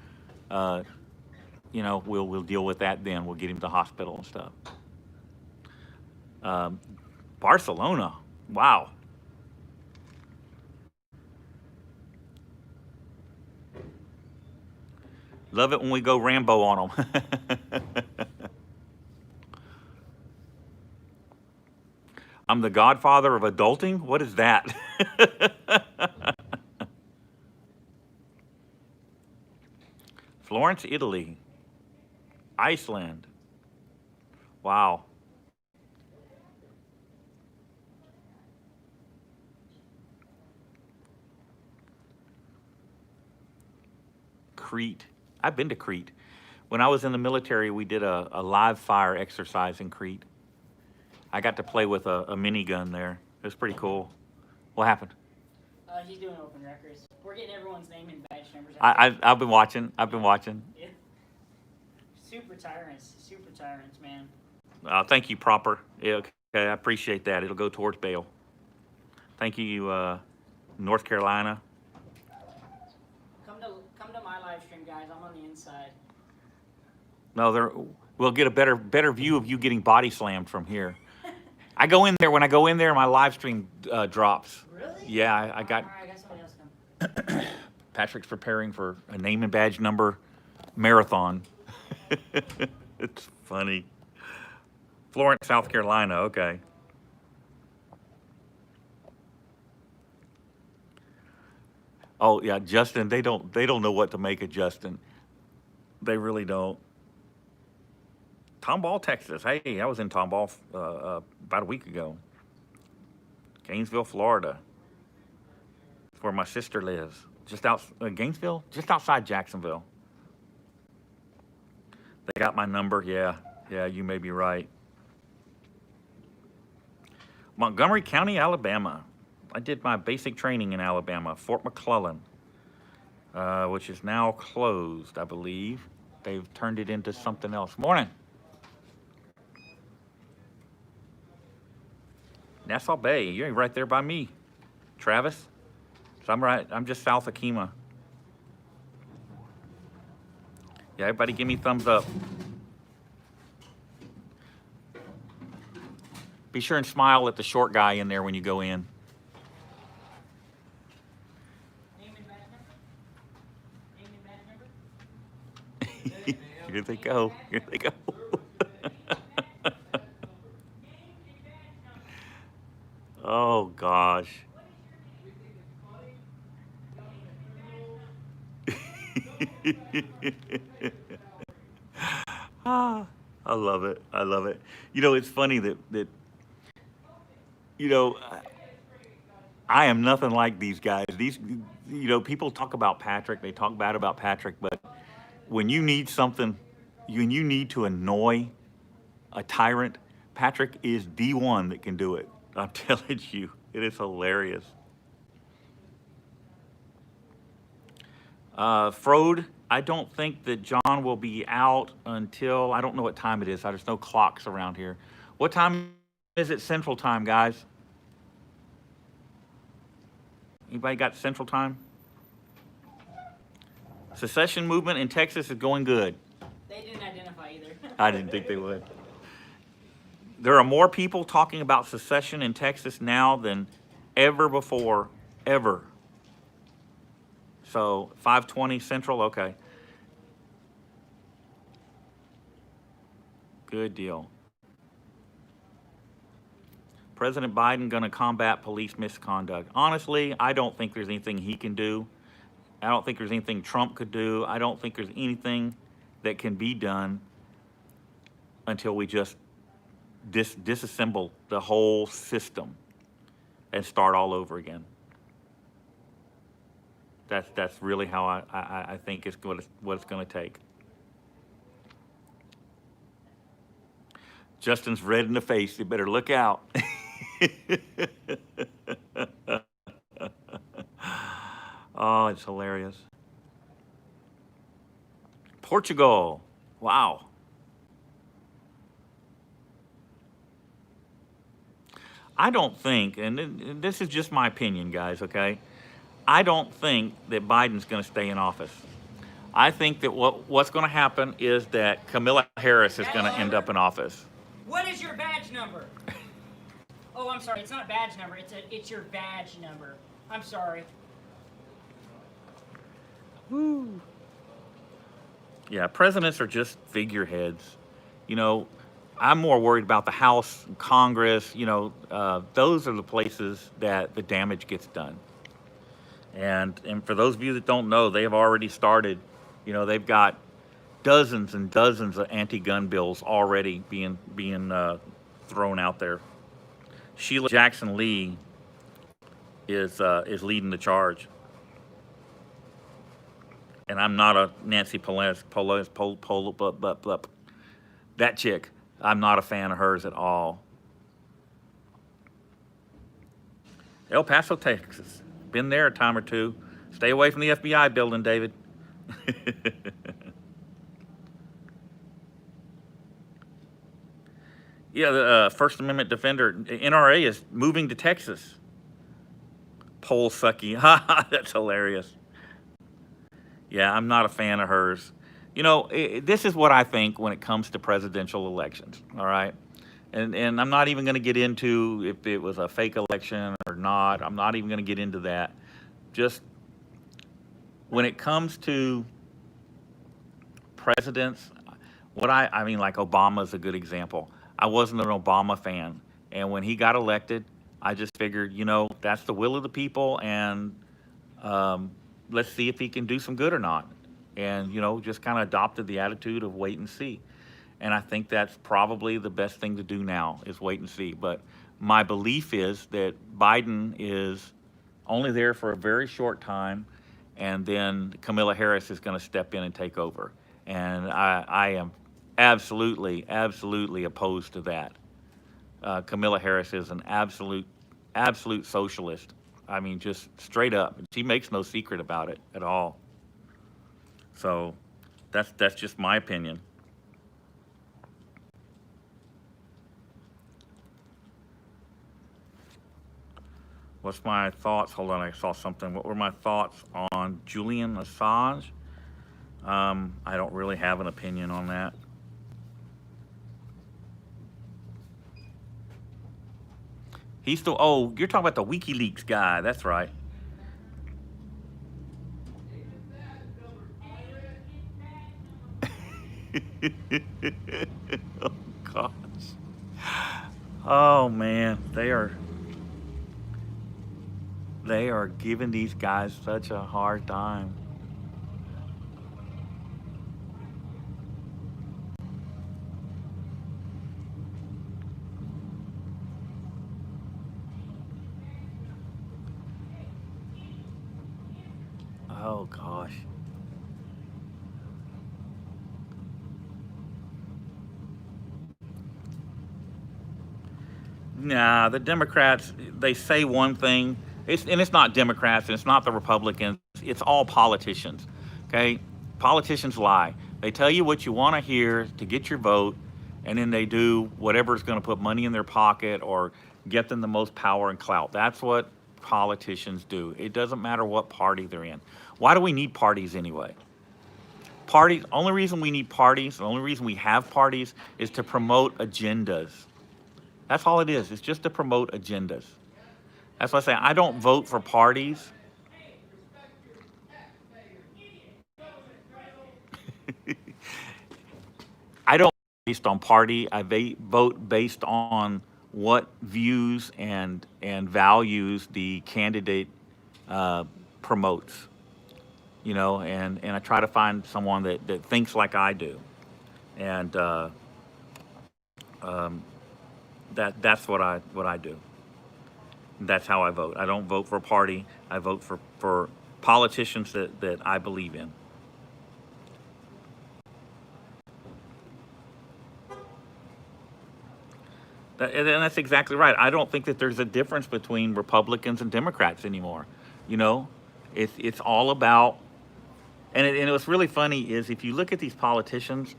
you know, we'll deal with that then. We'll get him to the hospital and stuff. Barcelona, wow. Love it when we go Rambo on them. I'm the godfather of adulting? What is that? Florence, Italy. Iceland. Wow. Crete. I've been to Crete. When I was in the military, we did a live fire exercise in Crete. I got to play with a minigun there. It was pretty cool. What happened? He's doing open records. We're getting everyone's name and badge numbers. I've been watching. Yeah. Super tyrants, man. Thank you, Proper. Yeah, okay, I appreciate that. It'll go towards bail. Thank you, North Carolina. Come to my live stream, guys. I'm on the inside. No, we'll get a better view of you getting body slammed from here. I go in there. When I go in there, my live stream drops. Really? Yeah, I got. All right, I got somebody else come. Patrick's preparing for a name and badge number marathon. It's funny. Florence, South Carolina. Okay. Oh yeah, Justin. They don't know what to make of Justin. They really don't. Tomball, Texas. Hey, I was in Tomball about a week ago. Gainesville, Florida. It's where my sister lives. Just out Gainesville, just outside Jacksonville. They got my number. Yeah, you may be right. Montgomery County, Alabama. I did my basic training in Alabama, Fort McClellan, which is now closed, I believe. They've turned it into something else. Morning. Nassau Bay, you're right there by me, Travis. So I'm just south of Kemah. Yeah, everybody give me thumbs up. Be sure and smile at the short guy in there when you go in. Name and badge number? Name and badge number? Here they go. Here they go. Oh, gosh. Ah, I love it. I love it. You know, it's funny that you know, I am nothing like these guys. These, you know, people talk about Patrick. They talk bad about Patrick, but when you need something, when you need to annoy a tyrant, Patrick is the one that can do it. I'm telling you, it is hilarious. Frode, I don't think that John will be out until, I don't know what time it is. There's no clocks around here. What time is it Central Time, guys? Anybody got Central Time? Secession movement in Texas is going good. They didn't identify either. I didn't think they would. There are more people talking about secession in Texas now than ever before, ever. So 5:20 Central, okay. Good deal. President Biden going to combat police misconduct. Honestly, I don't think there's anything he can do. I don't think there's anything Trump could do. I don't think there's anything that can be done until we just disassemble the whole system and start all over again. That's really how I think it's what it's going to take. Justin's red in the face. You better look out. Oh, it's hilarious. Portugal. Wow. I don't think, and this is just my opinion, guys, okay? I don't think that Biden's going to stay in office. I think that what's going to happen is that Kamala Harris is going to end up in office. What is your badge number? Oh, I'm sorry. It's not badge number. It's your badge number. I'm sorry. Woo. Yeah, presidents are just figureheads. You know, I'm more worried about the House, Congress. You know, those are the places that the damage gets done. And for those of you that don't know, they have already started. You know, they've got dozens and dozens of anti-gun bills already being thrown out there. Sheila Jackson Lee is leading the charge. And I'm not a Nancy Pelosi, that chick. I'm not a fan of hers at all. El Paso, Texas. Been there a time or two. Stay away from the FBI building, David. Yeah, the First Amendment defender, NRA, is moving to Texas. Poll sucky. That's hilarious. Yeah, I'm not a fan of hers. You know, this is what I think when it comes to presidential elections, all right? And I'm not even going to get into if it was a fake election or not. I'm not even going to get into that. Just when it comes to presidents, I mean, like Obama's a good example. I wasn't an Obama fan. And when he got elected, I just figured, you know, that's the will of the people, and let's see if he can do some good or not. And, you know, just kind of adopted the attitude of wait and see. And I think that's probably the best thing to do now is wait and see. But my belief is that Biden is only there for a very short time, and then Kamala Harris is going to step in and take over. And I am absolutely opposed to that. Camilla Harris is an absolute socialist. I mean, just straight up. She makes no secret about it at all. So that's just my opinion. What's my thoughts? Hold on, I saw something. What were my thoughts on Julian Assange? I don't really have an opinion on that. He's still, oh, you're talking about the WikiLeaks guy. That's right. Oh, gosh. Oh, man. They are giving these guys such a hard time. Oh, gosh. Nah, the Democrats, they say one thing, and it's not Democrats, and it's not the Republicans, it's all politicians, okay? Politicians lie. They tell you what you want to hear to get your vote, and then they do whatever's going to put money in their pocket or get them the most power and clout. That's what politicians do. It doesn't matter what party they're in. Why do we need parties anyway? Parties, only reason we need parties, the only reason we have parties is to promote agendas. That's all it is. It's just to promote agendas. That's why I say I don't vote for parties. I don't vote based on party. I vote based on what views and values the candidate promotes. You know, and I try to find someone that thinks like I do. And that's what I do. That's how I vote. I don't vote for a party. I vote for politicians that I believe in. And that's exactly right. I don't think that there's a difference between Republicans and Democrats anymore. You know, it's all about. And what's really funny is if you look at these politicians,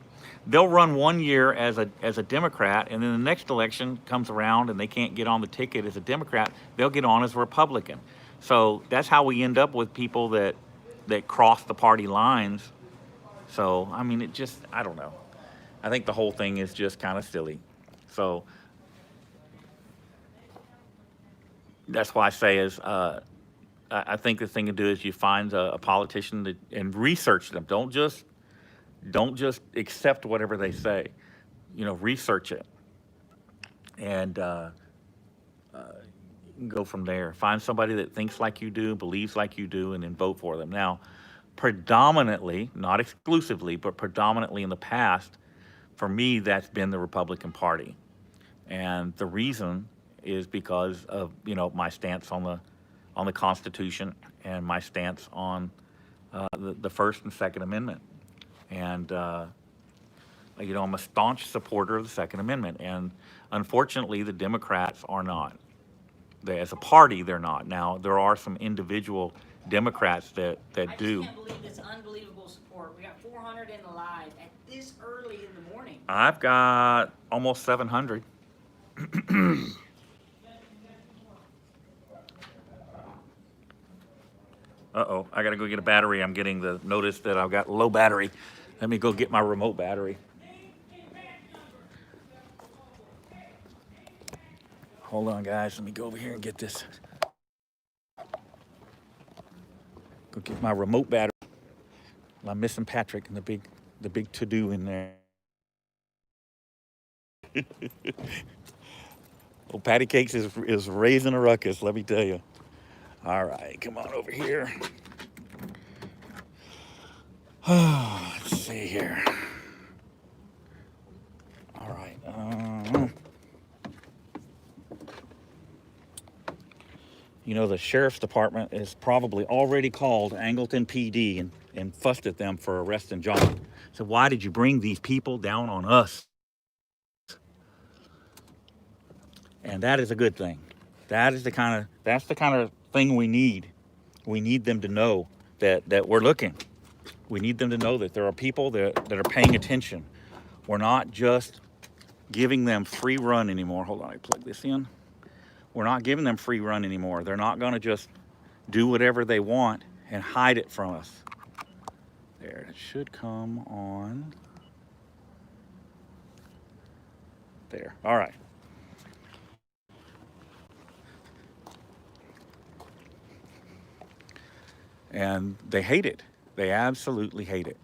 they'll run one year as a Democrat, and then the next election comes around and they can't get on the ticket as a Democrat, they'll get on as a Republican. So that's how we end up with people that cross the party lines. So, I mean, I don't know. I think the whole thing is just kind of silly. So that's why I say is, I think the thing to do is you find a politician and research them. Don't just accept whatever they say. You know, research it, and you can go from there. Find somebody that thinks like you do, believes like you do, and then vote for them. Now, predominantly, not exclusively, but predominantly in the past, for me, that's been the Republican Party, and the reason is because of my stance on the Constitution and my stance on the First and Second Amendment. And, I'm a staunch supporter of the Second Amendment. And unfortunately, the Democrats are not. As a party, they're not. Now, there are some individual Democrats that I do. just can't believe this unbelievable support. We got 400 in the live at this early in the morning. I've got almost 700. Uh-oh, I gotta go get a battery. I'm getting the notice that I've got low battery. Let me go get my remote battery. Hold on, guys. Let me go over here and get this. Go get my remote battery. I'm missing Patrick and the big to-do in there. Oh, Patty Cakes is raising a ruckus, let me tell you. All right, come on over here. Let's see here. All right. The sheriff's department is probably already called Angleton PD and fussed at them for arresting John. So why did you bring these people down on us? And that is a good thing. That's the kind of thing we need. We need them to know that we're looking. We need them to know that there are people that are paying attention. We're not just giving them free run anymore. Hold on, I plug this in. We're not giving them free run anymore. They're not going to just do whatever they want and hide it from us. There, it should come on. There, all right. And they hate it. They absolutely hate it.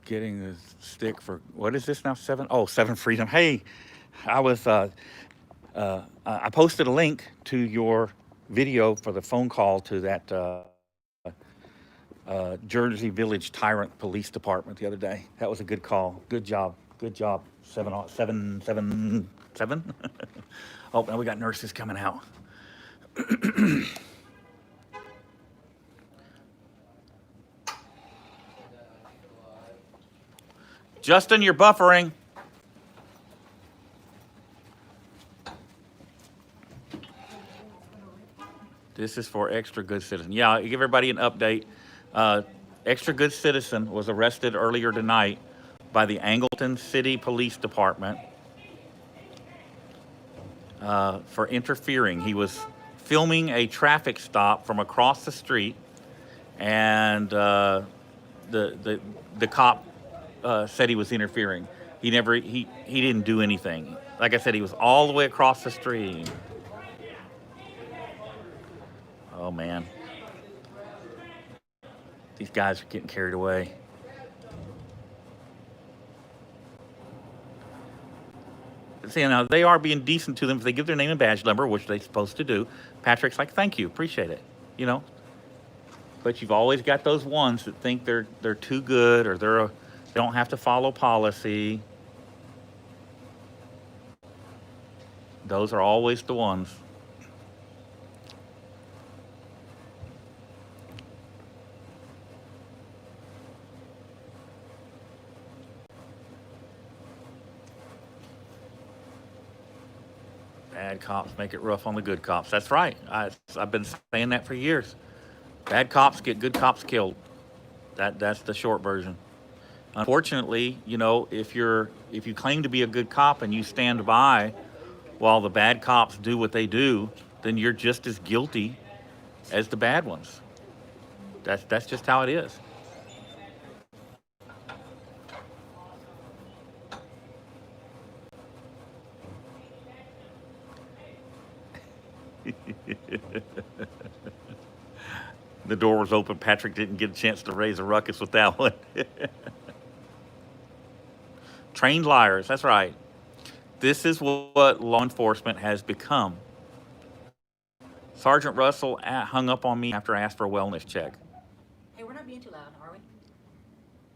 Getting the stick for, what is this now? 7? Oh, 7 freedom. Hey, I was, I posted a link to your video for the phone call to that Jersey Village Tyrant Police Department the other day. That was a good call. Good job. Good job. 777. Oh, now we got nurses coming out. Justin, you're buffering. This is for Extra Good Citizen. Yeah, I'll give everybody an update. Extra Good Citizen was arrested earlier tonight by the Angleton City Police Department for interfering. He was filming a traffic stop from across the street, and the cop said he was interfering. He didn't do anything. Like I said, he was all the way across the street. Oh man, these guys are getting carried away. See, now they are being decent to them if they give their name and badge number, which they're supposed to do. Patrick's like, thank you, appreciate it, you know. But you've always got those ones that think they're too good, or they don't have to follow policy. Those are always the ones. Bad cops make it rough on the good cops. That's right. I've been saying that for years. Bad cops get good cops killed. That's the short version. Unfortunately, you know, if you claim to be a good cop and you stand by while the bad cops do what they do, then you're just as guilty as the bad ones. That's just how it is. The door was open. Patrick didn't get a chance to raise a ruckus with that one. Trained liars, that's right. This is what law enforcement has become. Sergeant Russell hung up on me after I asked for a wellness check. Hey, we're not being too loud, are we?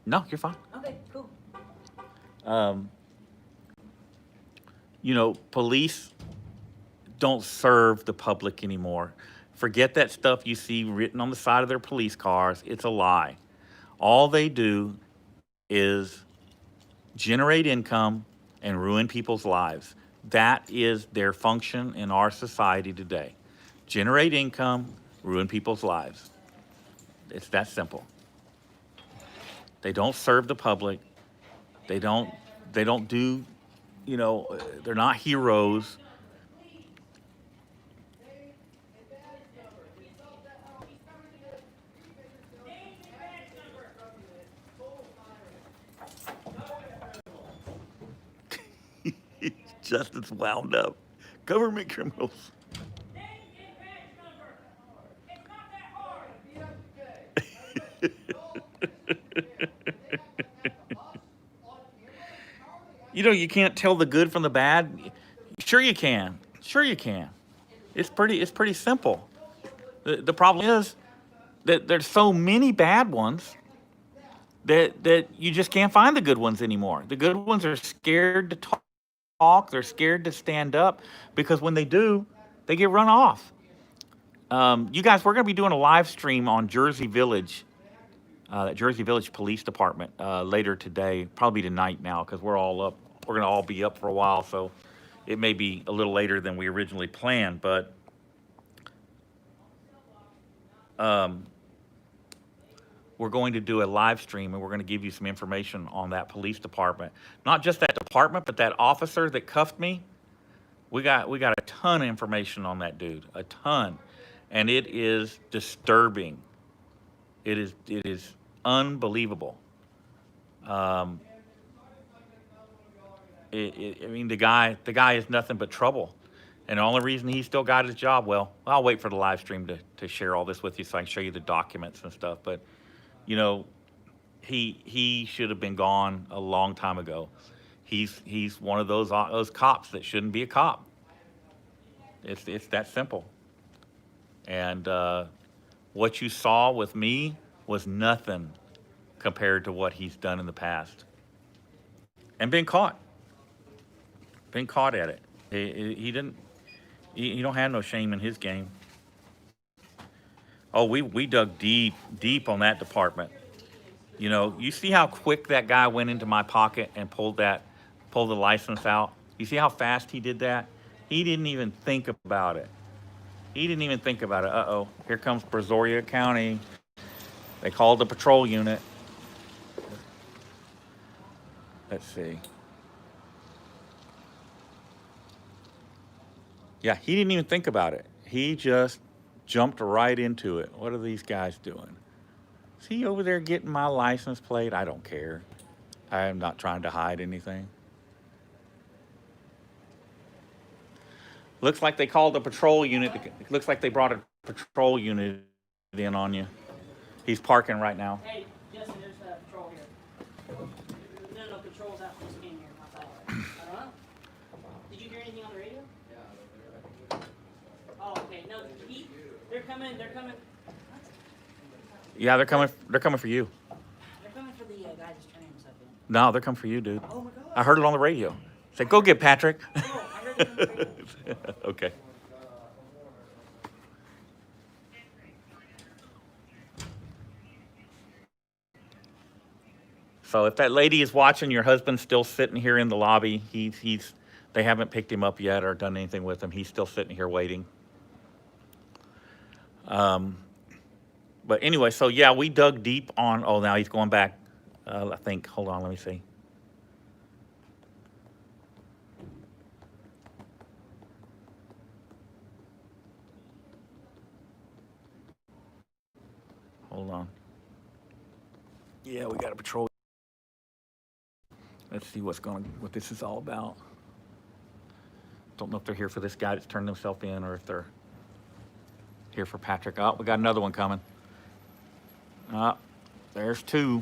No, you're fine. Okay, cool. You know, police don't serve the public anymore. Forget that stuff you see written on the side of their police cars. It's a lie. All they do is generate income and ruin people's lives. That is their function in our society today. Generate income, ruin people's lives. It's that simple. They don't serve the public. They don't do, you know, they're not heroes. Justin's wound up. Government criminals. You know, you can't tell the good from the bad. Sure you can. Sure you can. It's pretty simple. The problem is that there's so many bad ones that you just can't find the good ones anymore. The good ones are scared to talk. They're scared to stand up because when they do, they get run off. You guys, we're going to be doing a live stream on Jersey Village that Jersey Village Police Department later today, probably tonight now, because we're all up. We're going to all be up for a while, so it may be a little later than we originally planned, but we're going to do a live stream, and we're going to give you some information on that police department. Not just that department, but that officer that cuffed me. We got a ton of information on that dude, a ton, and it is disturbing. It is unbelievable. I mean, the guy is nothing but trouble, and the only reason he still got his job. Well, I'll wait for the live stream to share all this with you, so I can show you the documents and stuff. But you know, he should have been gone a long time ago. He's one of those cops that shouldn't be a cop. It's that simple. And what you saw with me was nothing compared to what he's done in the past, and been caught at it. He didn't. He don't have no shame in his game. Oh, we dug deep on that department. You know, you see how quick that guy went into my pocket and pulled the license out? You see how fast he did that? He didn't even think about it. Uh-oh, here comes Brazoria County. They called the patrol unit. Let's see. Yeah, he didn't even think about it. He just jumped right into it. What are these guys doing? Is he over there getting my license plate? I don't care. I am not trying to hide anything. Looks like they called the patrol unit. It looks like they brought a patrol unit in on you. He's parking right now. Hey, Justin, there's a patrol here. No, patrol's out just in here. I thought. Did you hear anything on the radio? Oh, okay. No, they're coming. Yeah, they're coming for you. They're coming for the guy that's turning himself in. No, they're coming for you, dude. Oh my God. I heard it on the radio. Say, go get Patrick. Oh, I heard it on the radio. Okay. So if that lady is watching, your husband's still sitting here in the lobby. They haven't picked him up yet or done anything with him. He's still sitting here waiting. But anyway, so yeah, we dug deep on. Oh, now he's going back. I think. Hold on, let me see. Hold on. Yeah, we got a patrol. Let's see what this is all about. Don't know if they're here for this guy that's turned himself in or if they're here for Patrick. Oh, we got another one coming. There's two.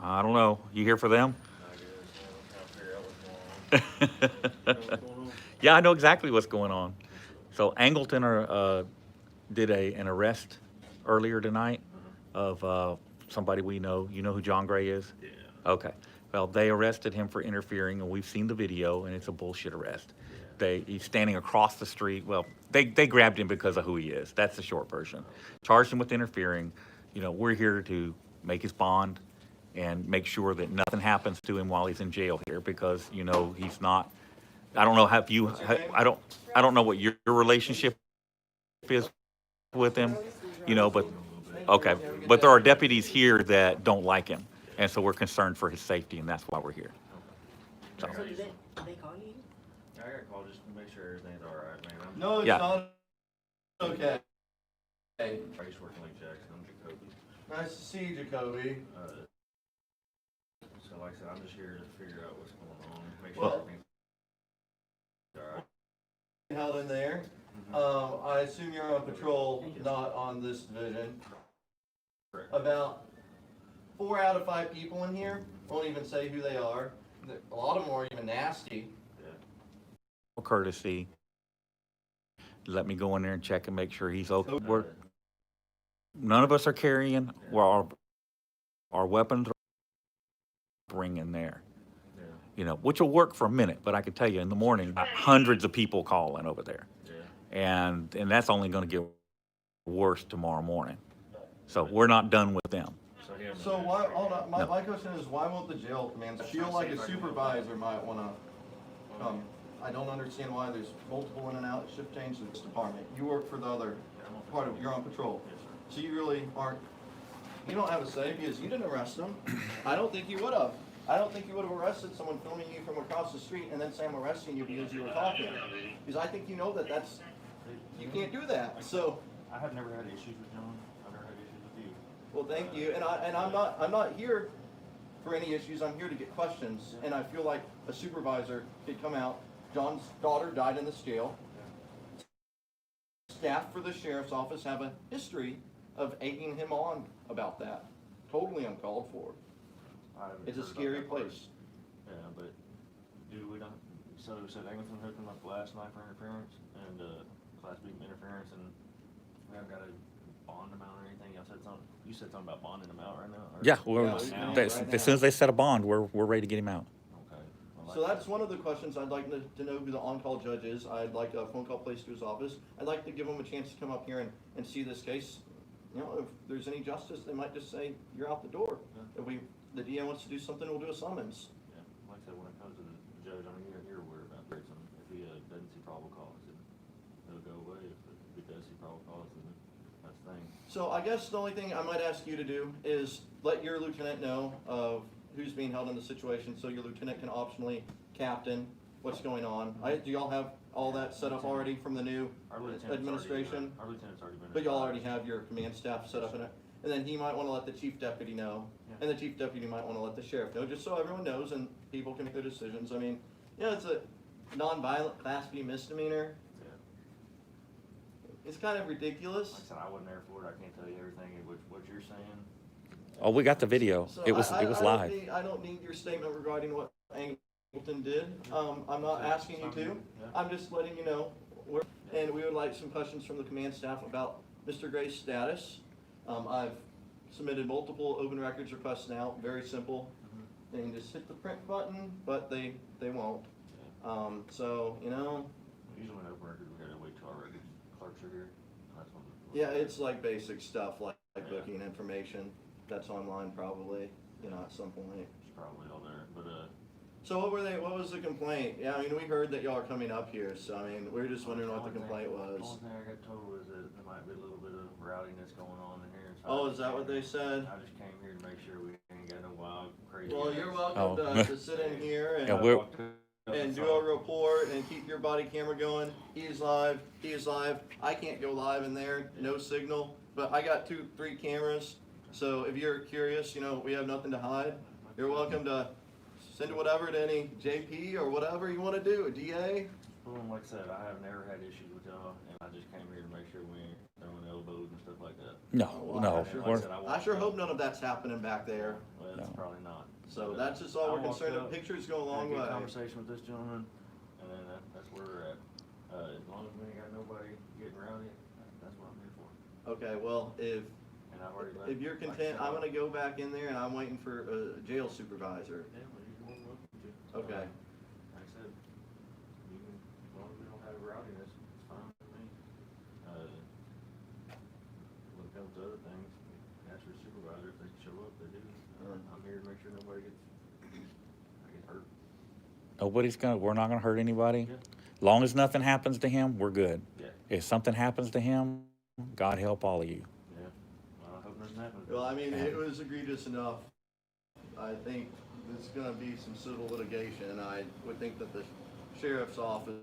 I don't know. You here for them? Yeah, I know exactly what's going on. So Angleton did an arrest earlier tonight of somebody we know. You know who John Gray is? Yeah. Okay. Well, they arrested him for interfering, and we've seen the video, and it's a bullshit arrest. He's standing across the street. Well, they grabbed him because of who he is. That's the short version. Charged him with interfering. You know, we're here to make his bond and make sure that nothing happens to him while he's in jail here, because you know he's not. I don't know I don't know what your relationship is with him, you know, but okay. But there are deputies here that don't like him, and so we're concerned for his safety, and that's why we're here. So. So did they call you? I got a call just to make sure everything's all right, man. No, it's Yeah. not okay. Hey, Trace working like Jackson. I'm Jacoby. nice to see you, Jacoby. So like I said, I'm just here to figure out what's going on, make sure Well- everything's all right. Held in there. I assume you're on patrol, not on this division. Correct. About 4 out of 5 people in here won't even say who they are. A lot of them are even nasty. Courtesy. Let me go in there and check and make sure he's okay. None of us are carrying. Well, our weapons are bringing there. Yeah. you know, which will work for a minute, but I can tell you in the morning, hundreds of people calling over there. Yeah. And that's only gonna get worse tomorrow morning. So we're not done with them. So he hasn't So been why, figured hold out. on, my question is, why won't the jail command feel like a supervisor might wanna come? I don't understand why there's multiple in and out, shift change in this department. You work for the other part of, you're on patrol. Yes, sir. So you really aren't, you don't have a say because you didn't arrest them. I don't think you would have. I don't think you would have arrested someone filming you from across the street and then say I'm arresting you because you were talking. Because I think you know that that's, you can't do that, so. I have never had issues with John. I've never had issues with you. Well, thank you, and I'm not here for any issues, I'm here to get questions, and I feel like a supervisor could come out. John's daughter died in this jail. Staff for the sheriff's office have a history of egging him on about that. Totally uncalled for. I haven't It's a heard about scary that part. place. Yeah, but do we not, so Eglinton hooked him up last night for interference and, Class B interference, and we haven't got a bond amount or anything. Y'all said something, you said something about bonding him out right now? Or- Yeah, Right as soon as they set a bond, we're ready to get him out. Okay. Well, So that's one of the questions I'd like to know who the on-call judge is. I'd like a phone call placed to his office. I'd like to give him a chance to come up here and see this case. You know, if there's any justice, they might just say, you're out the door. Yeah. If the DA wants to do something, we'll do a summons. Yeah, like I said, when it comes to the judge, I mean, you're aware about Grayson. If he doesn't see probable cause, it'll go away. If he does see probable cause, then that's the thing. So I guess the only thing I might ask you to do is let your lieutenant know of who's being held in the situation, so your lieutenant can optionally captain what's going on. Do y'all have all that set up already from the new Our lieutenant's administration? Our lieutenant's already been. But y'all already have your command staff set up in it? And then he might wanna let the chief deputy know, and the chief deputy might wanna let the sheriff know, just so everyone knows and people can make their decisions. I mean, you know, it's a non-violent Class B misdemeanor. Yeah. It's kind of ridiculous. Like I said, I wasn't there for it. I can't tell you everything of what you're saying. Oh, we got the video. So It was I don't live. I don't need your statement regarding what Angleton did. I'm not asking you to. Yeah. I'm just letting you know. And we would like some questions from the command staff about Mr. Gray's status. I've submitted multiple open records requests now, very simple. They can just hit the print button, but they won't. So, you know, Usually when open records, we gotta wait till our records clerks are here. That's when. yeah, it's like basic stuff like booking information. That's online probably, you know, at some point. It's probably all there, but, So what was the complaint? Yeah, I mean, we heard that y'all are coming up here, so I mean, we were just wondering what the complaint The was. only thing I got told was that there might be a little bit of rowdiness going on in here. So I Oh, just is that what they said? I just came here to make sure we ain't got no wild, crazy. Well, you're guys. welcome Oh. to sit in here Yeah, and, we're- I walked up and do saw- a report and keep your body camera going. He's live, I can't go live in there, no signal, but I got 2-3 cameras. So if you're curious, you know, we have nothing to hide. You're welcome to send whatever to any JP or whatever you wanna do, a DA. Well, like I said, I have never had issues with y'all, and I just came here to make sure we ain't throwing elbows and stuff like that. No, Well, no. I sure- we're- I sure hope none of that's happening back there. Well, it's No. probably not. So But, that's just all I we're walked concerned up, of. Pictures go a had long good way. conversation with this gentleman, and then that's where we're at. As long as we ain't got nobody getting rowdy, that's what I'm here for. Okay, well, And I've already left. if you're like I content, said, I'm gonna go back in there and I'm waiting for a jail supervisor. Yeah, well, you're more than welcome to. Okay. Like I said, you can, as long as we don't have rowdiness, it's fine with me. When it comes to other things, ask your supervisor if they can show up, they do. I'm here to make sure nobody gets hurt. We're not gonna hurt anybody. Yeah. Long as nothing happens to him, we're good. Yeah, If something happens to him, God help all of you. yeah. Well, I hope nothing happens. Well, I mean, it was egregious enough. I think there's gonna be some civil litigation. I would think that the sheriff's office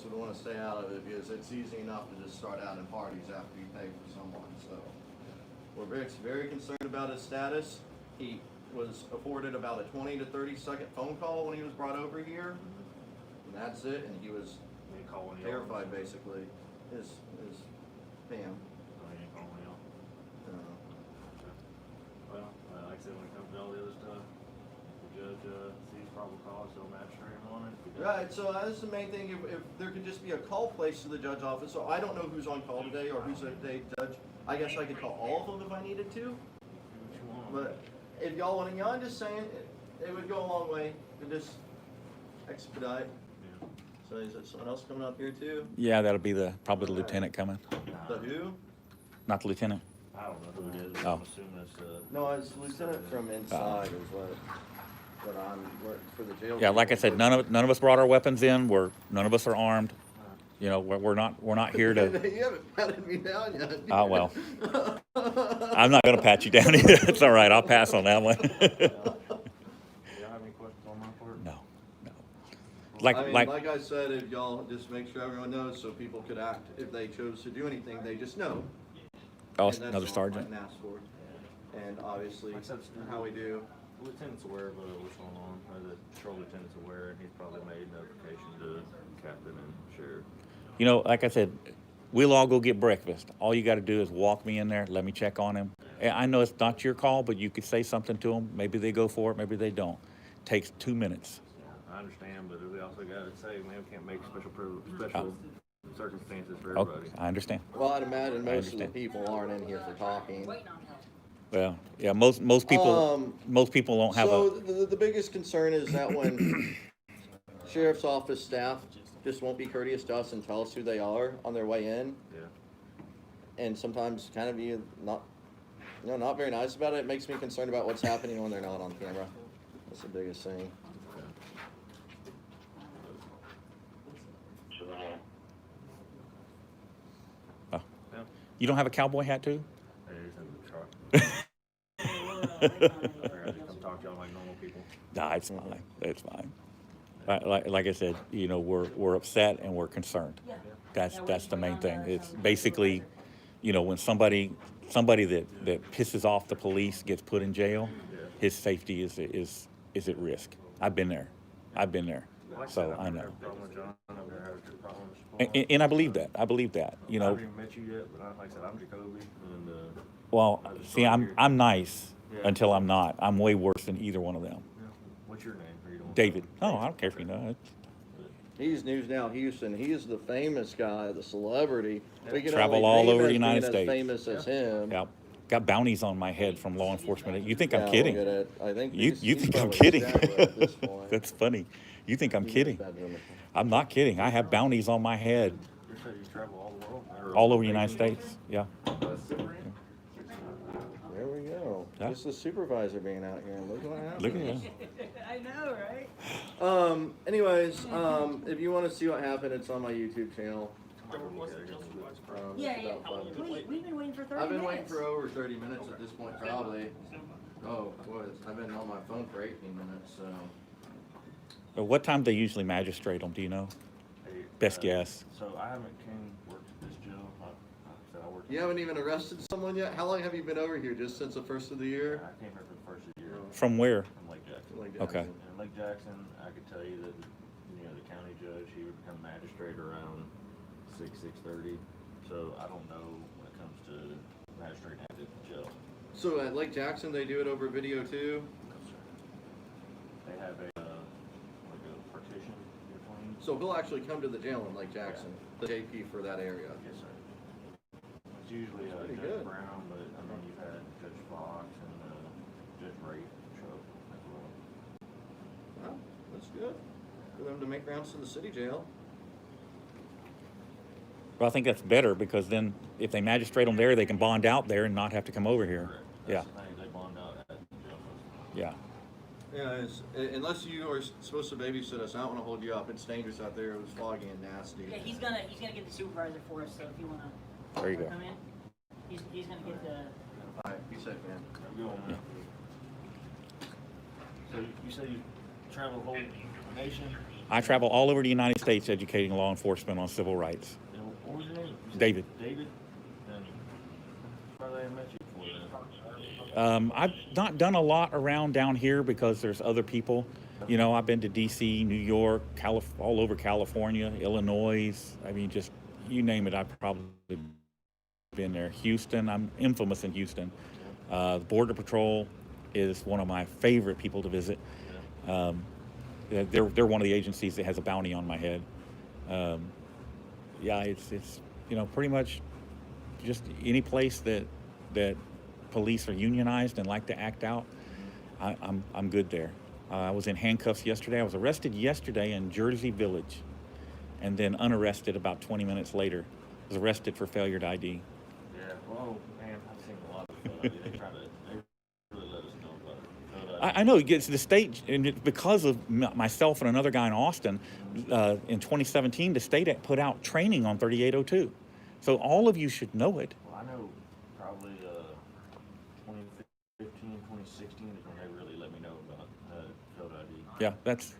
would wanna stay out of it because it's easy enough to just start out in parties after you pay for someone, so. We're very concerned about his status. He was afforded about a 20 to 30-second phone call when he was brought over here. And that's it, and he was We ain't calling y'all. terrified, basically. His Pam. We ain't calling y'all. Well, like I said, when it comes to all the other stuff, the judge sees probable cause, so magistrate him on it. If he doesn't- Right, so that's the main thing, if there could just be a call placed to the judge office, so I don't know who's on call today or who's a day judge. I guess I could call all of them if I needed to, Do what you want. but if y'all want to, I'm just saying, it would go a long way to just expedite. Yeah. So is it someone else coming up here too? Yeah, that'll be probably the lieutenant coming. The who? Not the lieutenant. I don't know who it is. Oh. I'm assuming it's No, it's lieutenant from inside is what I'm for the jail. Yeah, like I said, none of us brought our weapons in. None of us are armed. You know, we're not here to. You haven't patted me down yet. Oh well. I'm not gonna pat you down either. It's all right. I'll pass on that one. Do y'all have any questions on my part? No. Like I said, if y'all just make sure everyone knows, so people could act if they chose to do anything, they just know. Oh, And that's another all sergeant. I can ask for. And obviously, Like I said, how we do. The lieutenant's aware of what's going on, or the patrol lieutenant's aware, and he's probably made notification to captain and sheriff. You know, like I said, we'll all go get breakfast. All you got to do is walk me in there, let me check on him. And I know it's not your call, but you could say something to them. Maybe they go for it, maybe they don't. Takes 2 minutes. I understand, but we also got to say, man, we can't make special circumstances for Oh, everybody. I understand. Well, I'd imagine most of the understand. people aren't in here for talking. Waiting on help. Well, yeah, most people don't have So a. the biggest concern is that when sheriff's office staff just won't be courteous to us and tell us who they are on their way in, Yeah. and sometimes kind of be not very nice about it. It makes me concerned about what's happening when they're not on camera. That's the biggest thing. Oh. Yeah. You don't have a cowboy hat too? Hey, he's in the truck. I just come talk to y'all like normal people. Nah, it's fine. It's fine. Like I said, you know, we're upset and we're concerned. That's the main thing. It's basically, you know, when somebody that pisses off the police gets put in jail, his safety is at risk. I've been there. So I know. And I believe that. You I know, haven't even met you yet, but like I said, I'm Jacoby, and well, see, I'm nice until I'm not. I'm way worse than either one of them. what's your name? Or you don't David. Oh, I don't care if you know it. He's News Now Houston. He is the famous guy, the celebrity. We can Travel only all name over as the United being States. As famous as him. Yeah, got bounties on my head from law enforcement. You think I'm Yeah, kidding? look at it. I think You he's think I'm probably kidding? established at this point. That's funny. You think I'm He kidding? knows that, doesn't he? I'm not kidding. I have bounties on my head You said you travel all the world? Or all over the United States. Yeah. There we go. Yeah. Just the supervisor being out here. Look what happened. Look at that. I know, right? Anyways, if you want to see what happened, it's on my YouTube channel. Yeah, It's yeah. about 5 minutes. We've been waiting for 30 I've been minutes. waiting for over 30 minutes at this point, probably. Oh, boy, I've been on my phone for 18 minutes, so. What time do they usually magistrate them? Do you know? Hey, Best guess. So I haven't worked at this jail. Like I said, I worked. You haven't even arrested someone yet? How long have you been over here? Just since the first of the year? I came here for the first of the year. From where? From Lake Jackson. Like Okay. Jackson. And Lake Jackson, I could tell you that, you know, the county judge, he would become magistrate around 6:30. So I don't know when it comes to magistrate at the jail. So at Lake Jackson, they do it over video too? No, sir. They have like a partition between. So he'll actually come to the jail in Lake Jackson, the JP for that area? Yes, sir. It's usually Pretty Judge good. Brown, but I mean, you've had Judge Fox and Judge Ray show up as well. Well, that's good. For them to make rounds to the city jail. Well, I think that's better because then if they magistrate them there, they can bond out there and not have to come over here. Correct. Yeah. That's the thing, they bond out at the jail most of the time. Yeah. Yeah, unless you are supposed to babysit us, I don't want to hold you up. It's dangerous out there. It was foggy and nasty. Yeah, he's gonna get the supervisor for us. So if you wanna There you go. come in, he's gonna get the. All right, be safe, man. Have a good one, man. So you say you travel the whole nation? I travel all over the United States educating law enforcement on civil rights. And what was your name? You said David. David? And probably I met you before then. I've not done a lot around down here because there's other people. You know, I've been to D.C., New York, all over California, Illinois. I mean, just you name it, I've probably been there. Houston, I'm infamous in Houston. Border Patrol is one of my favorite people to visit. They're one of the agencies that has a bounty on my head. Yeah, it's you know, pretty much just any place that police are unionized and like to act out, I'm good there. I was in handcuffs yesterday. I was arrested yesterday in Jersey Village, and then unarrested about 20 minutes later. I was arrested for failure to ID. Yeah, well, man, I've seen a lot of stuff. They really let us know about it. I know it's the state, and because of myself and another guy in Austin, in 2017, the state put out training on 3802. So all of you should know it. Well, I know probably 2015, 2016 is when they really let me know about photo ID. Yeah, that's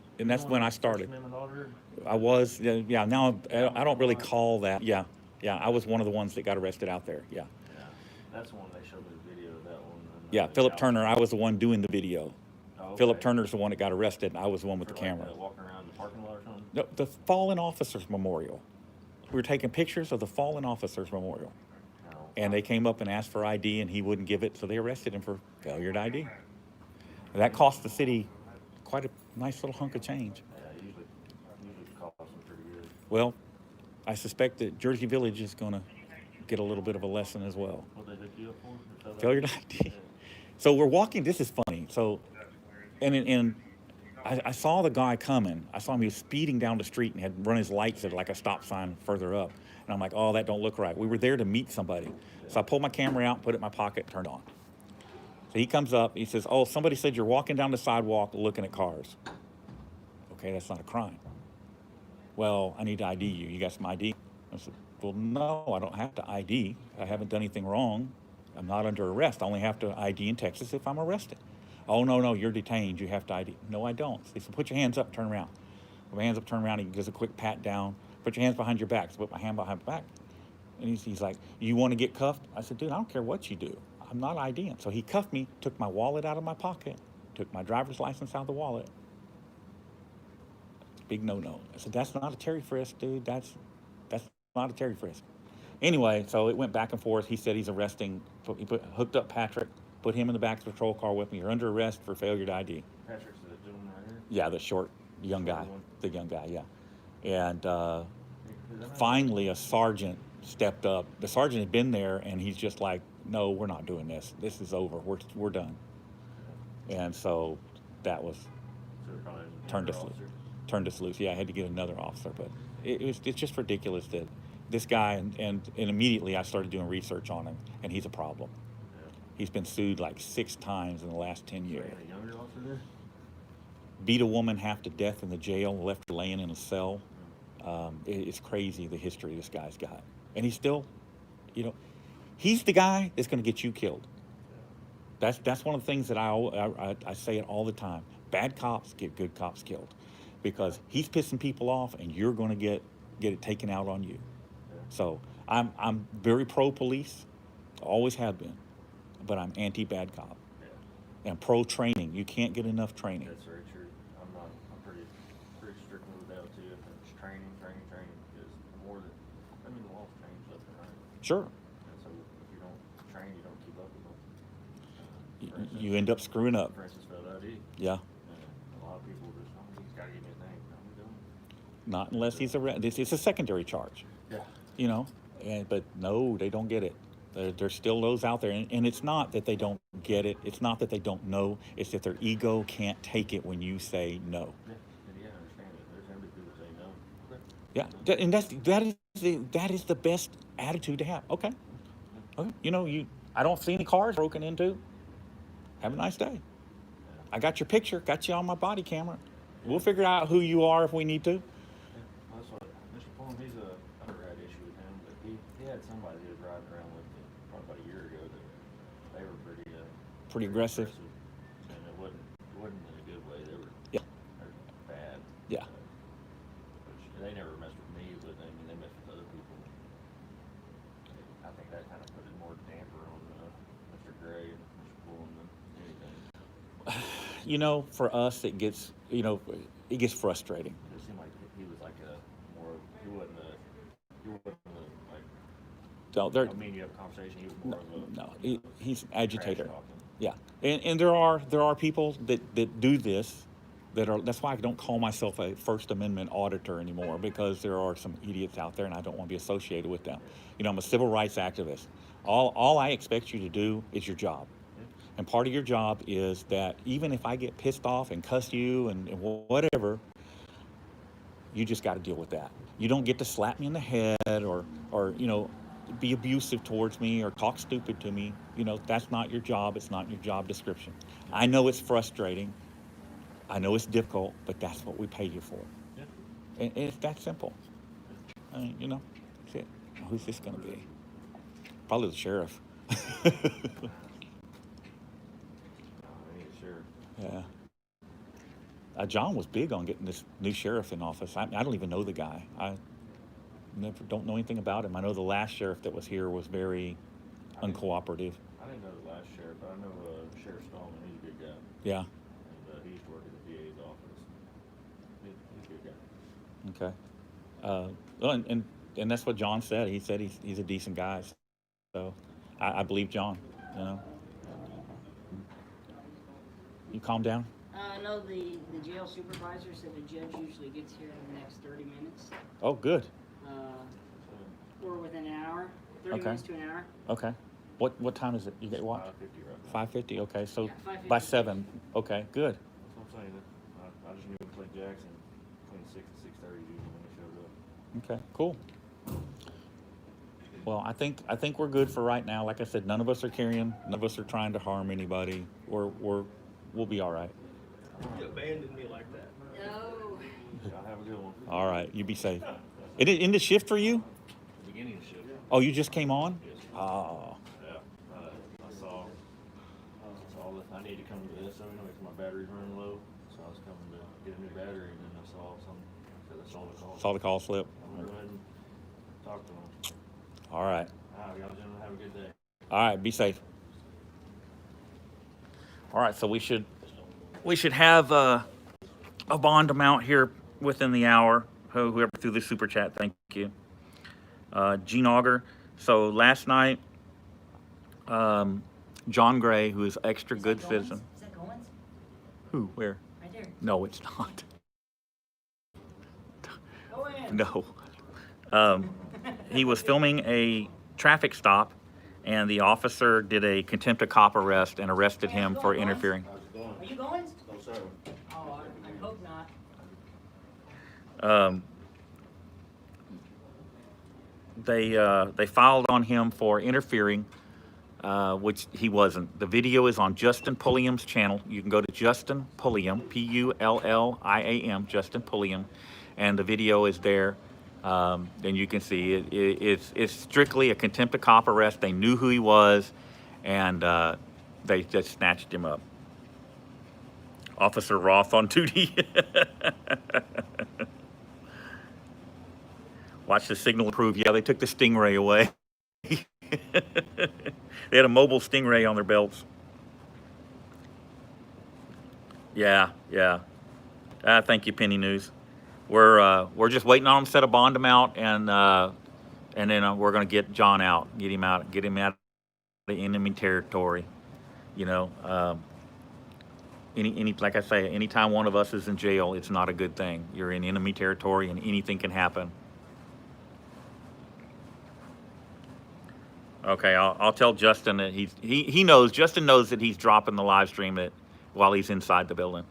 when I started. First Amendment auditor? I was, yeah. Now I don't really call that. Yeah. I was one of the ones that got arrested out there. Yeah. Yeah, that's the one they showed me the video of that one. And, Yeah, Philip Turner. I was the one doing the video. Oh, okay. Philip Turner's the one that got arrested, and I was the one with For the camera. walking around the parking lot or something? No, the Fallen Officers Memorial. We were taking pictures of the Fallen Officers Memorial, No. and they came up and asked for ID, and he wouldn't give it, so they arrested him for failure to ID. That cost the city quite a nice little hunk of change. Yeah, usually costs them pretty good. Well, I suspect that Jersey Village is going to get a little bit of a lesson as well. What they hook you up for? Failure to ID. So we're walking. This is funny. So, and I saw the guy coming. I saw him. He was speeding down the street and had run his lights at like a stop sign further up. And I'm like, oh, that don't look right. We were there to meet somebody. So I pulled my camera out, put it in my pocket, turned on. So he comes up. He says, oh, somebody said you're walking down the sidewalk looking at cars. Okay, that's not a crime. Well, I need to ID you. You got some ID? I said, well, no, I don't have to ID. I haven't done anything wrong. I'm not under arrest. I only have to ID in Texas if I'm arrested. Oh, no, you're detained. You have to ID. No, I don't. He said, put your hands up, turn around. Put my hands up, turn around. He gives a quick pat down. Put your hands behind your back. So I put my hand behind my back. And he's like, you want to get cuffed? I said, dude, I don't care what you do. I'm not IDing. So he cuffed me, took my wallet out of my pocket, took my driver's license out of the wallet. Big no-no. I said, that's not a Terry frisk, dude. That's not a Terry frisk. Anyway, so it went back and forth. He said he's arresting. He hooked up Patrick, put him in the back of the patrol car with me. You're under arrest for failure to ID. Patrick's the gentleman right here? Yeah, the short, young guy. one. The young guy, yeah. And finally, a sergeant stepped up. The sergeant had been there, and he's just like, no, we're not doing this. This is over. We're done. And so that was So they're probably turned us another loose. officer. Turned us loose. Yeah, I had to get another officer, but it's just ridiculous that this guy and immediately I started doing research on him, and he's a problem. Yeah. He's been sued like 6 times in the last 10 So years. a younger officer there? Beat a woman half to death in the jail, left her laying in a cell. It's crazy the history this guy's got, and he's still, he's the guy that's going to get you killed. That's one of the things that I say it all the time. Bad cops get good cops killed, because he's pissing people off, and you're going to get it taken out on you. So I'm very pro police, always have been, but I'm anti bad cop and pro training. You can't get enough training. That's very true. I'm pretty strict with that too. It's training, because the more that, the law's changed left and right. Sure. And so if you don't train, you don't keep up with them. You end up screwing up. For instance, failed ID. Yeah. A lot of people just, he's got to give me his name. No, we don't. Not unless he's arrested. It's a secondary charge. Yeah. But no, they don't get it. There's still those out there, and it's not that they don't get it. It's not that they don't know. It's that their ego can't take it when you say no. Yeah, I understand it. There's going to be people say no. Yeah, and that is the best attitude to have. Okay. I don't see any cars broken into. Have a nice day. I got your picture. Got you on my body camera. We'll figure out who you are if we need to. Well, that's what Mr. Pullum, I never had issue with him, but he had somebody he was riding around with probably about a year ago that they were Pretty aggressive. And it wasn't in a good way. They were Yeah. bad. Yeah. Which they never messed with me, but they messed with other people. I think that kind of put a more damper on Mr. Gray and Mr. Pullum than anything. For us, it gets frustrating. It seemed like he was like he wasn't like, So I mean, you have a conversation, he was more of a... No, he's an agitator. trash talking. Yeah, and there are people that do this. That's why I don't call myself a First Amendment auditor anymore, because there are some idiots out there, and I don't want to be associated with them. I'm a civil rights activist. All I expect you to do is your job. And part of your job is that even if I get pissed off and cuss you and whatever, you just got to deal with that. You don't get to slap me in the head or be abusive towards me or talk stupid to me. That's not your job. It's not your job description. I know it's frustrating. I know it's difficult, but that's what we pay you for. Yeah. And it's that simple. I mean, that's it. Who's this going to be? Probably the sheriff. I ain't sure. Yeah. John was big on getting this new sheriff in office. I don't even know the guy. I don't know anything about him. I know the last sheriff that was here was very uncooperative. I didn't know the last sheriff, but I know Sheriff Stallman. He's a good guy. Yeah. And he used to work at the DA's office. He's a good guy. Okay. Well, and that's what John said. He said he's a decent guy. So I believe John. You calm down. No, the jail supervisor said the judge usually gets here in the next 30 minutes. Oh, good. Or within an hour. 30 Okay. minutes to an hour. Okay. What time is it? You get what? 5:50 right now. 5:50. Okay. So Yeah, 5:50. by 7. Okay. Good. That's what I'm saying. I just knew him Clint Jackson between 6 and 6:30 usually when he shows up. Okay. Cool. Well, I think we're good for right now. Like I said, none of us are carrying. None of us are trying to harm anybody. We'll be all right. You abandoned me like that. No. Y'all have a good one. All right. You be safe. It in the shift for you? Beginning of the shift. Oh, you just came on? Yes. Oh. Yeah. I saw that I need to come to this, because my battery's running low. So I was coming to get a new battery, and then I saw because I saw the call. Saw the call slip. I'm gonna go ahead and talk to him. All right. All right, y'all gentlemen, have a good day. All right. Be safe. All right. So we should have a bond amount here within the hour. Whoever threw the super chat, thank you. Gene Auger. So last night, John Gray, who is extra Is good that Goins? citizen. Is that Goins? Who? Where? Right there. No, it's not. Go in. No. He was filming a traffic stop, and the officer did a contempt of cop arrest and arrested him for interfering. How's it going? Are you going? No, sir. Oh, I hope not. They filed on him for interfering, which he wasn't. The video is on Justin Pulliam's channel. You can go to Justin Pulliam, Pulliam, Justin Pulliam, and the video is there. And you can see it's strictly a contempt of cop arrest. They knew who he was, and they just snatched him up. Officer Roth on duty. Watch the signal improve. Yeah, they took the Stingray away. They had a mobile Stingray on their belts. Yeah. Thank you, Penny News. We're just waiting on them to set a bond amount, and then we're gonna get John out, get him out of the enemy territory. Like I say, anytime one of us is in jail, it's not a good thing. You're in enemy territory, and anything can happen. Okay, I'll tell Justin that he knows. Justin knows that he's dropping the live stream while he's inside the building.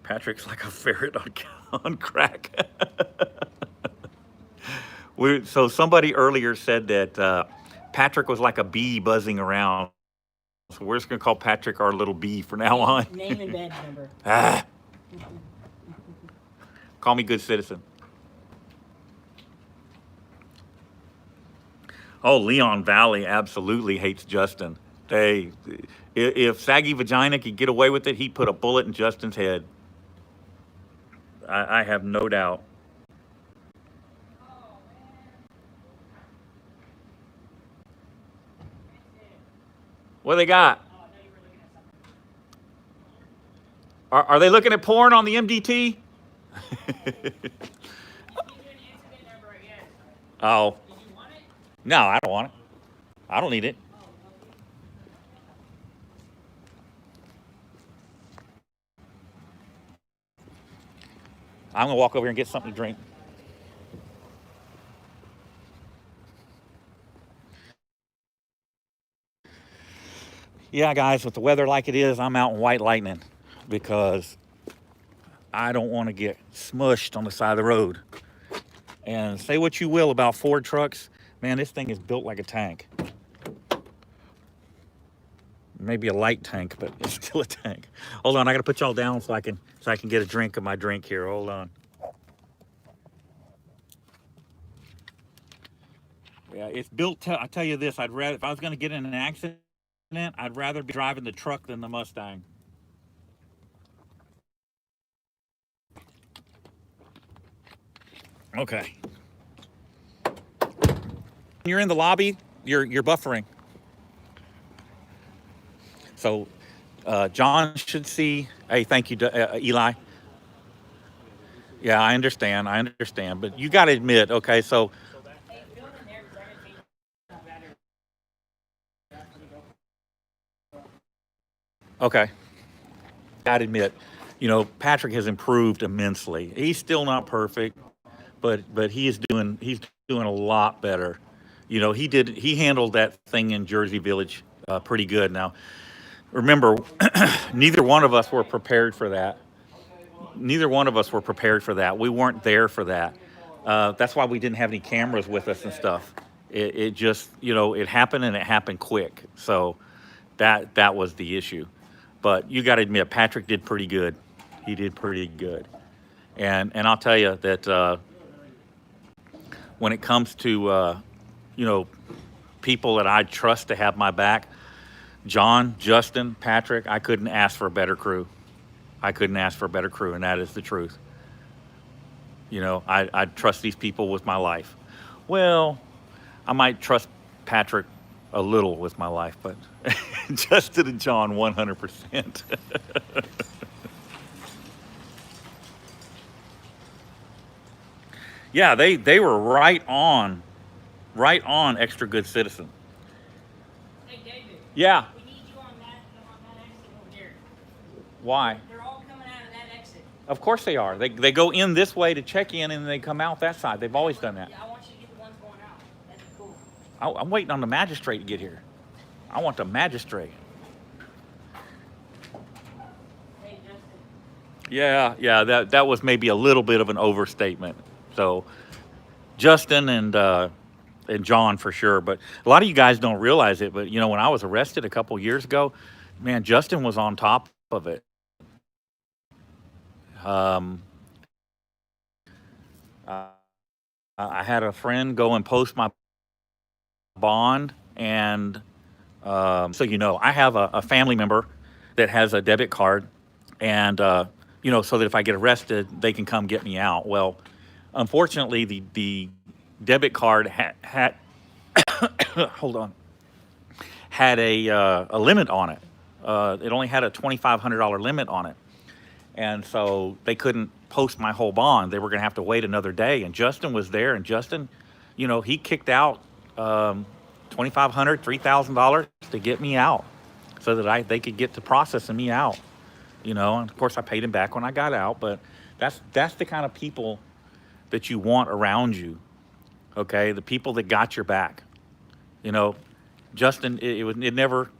Patrick's like a ferret on crack. So somebody earlier said that Patrick was like a bee buzzing around. So we're just gonna call Patrick our little bee from now on. Name and badge number. Call me good citizen. Oh, Leon Valley absolutely hates Justin. If Saggy Vagina could get away with it, he'd put a bullet in Justin's head. I have no doubt. What do they got? Are they looking at porn on the MDT? Oh. No, I don't want it. I don't need it. I'm going to walk over here and get something to drink. Yeah, guys, with the weather like it is, I'm out in white lightning because I don't want to get smushed on the side of the road. And say what you will about Ford trucks, man, this thing is built like a tank. Maybe a light tank, but it's still a tank. Hold on, I gotta put y'all down so I can get a drink of my drink here. Hold on. Yeah, it's built. I tell you this, I'd rather, if I was gonna get in an accident, I'd rather be driving the truck than the Mustang. Okay. When you're in the lobby, you're buffering. So John should see. Hey, thank you, Eli. Yeah, I understand. But you got to admit, okay, so Hey, fill in there because I gotta change my battery. okay. Got to admit, you know, Patrick has improved immensely. He's still not perfect, but he's doing a lot better. You know, he handled that thing in Jersey Village pretty good. Now, remember, neither one of us were prepared for that. Neither one of us were prepared for that. We weren't there for that. That's why we didn't have any cameras with us and stuff. It just, you know, it happened and it happened quick. So that was the issue. But you got to admit, Patrick did pretty good. He did pretty good. And I'll tell you that when it comes to, you know, people that I trust to have my back, John, Justin, Patrick, I couldn't ask for a better crew. I couldn't ask for a better crew, and that is the truth. You know, I trust these people with my life. Well, I might trust Patrick a little with my life, but Justin and John, 100%. Yeah, they were right on extra good citizen. Hey, David. Yeah. We need you on that exit over there. Why? They're all coming out of that exit. Of course they are. They go in this way to check in, and they come out that side. They've always done that. Yeah, I want you to get the ones going out. That'd be cool. I'm waiting on the magistrate to get here. I want the magistrate. Hey, Justin. Yeah, that was maybe a little bit of an overstatement. So, Justin and John for sure, but a lot of you guys don't realize it. But you know, when I was arrested a couple years ago, man, Justin was on top of it. I had a friend go and post my bond, and so you know, I have a family member that has a debit card, and you know, so that if I get arrested, they can come get me out. Well, unfortunately, the debit card had hold on, had a limit on it. It only had a $2,500 limit on it, and so they couldn't post my whole bond. They were going to have to wait another day. And Justin was there, and Justin, you know, he kicked out $2,500, $3,000 to get me out, so that they could get to processing me out. You know, and of course I paid him back when I got out. But that's the kind of people that you want around you. Okay, the people that got your back. You know, Justin, it never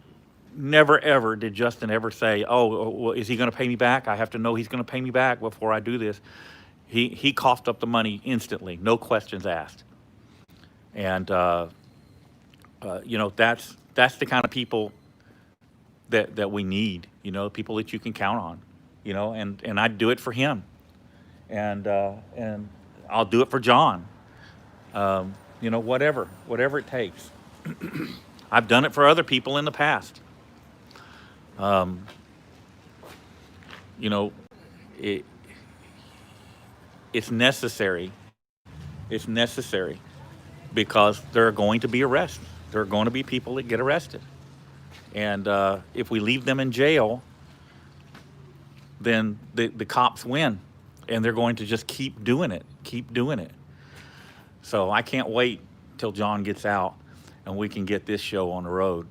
ever did Justin ever say, oh, well, is he going to pay me back? I have to know he's going to pay me back before I do this. He coughed up the money instantly, no questions asked. And you know, that's the kind of people that we need. You know, people that you can count on. You know, and I'd do it for him, and I'll do it for John. You know, whatever it takes. I've done it for other people in the past. You know, it's necessary. It's necessary because there are going to be arrests. There are going to be people that get arrested. And if we leave them in jail, then the cops win. And they're going to just keep doing it. So I can't wait till John gets out and we can get this show on the road.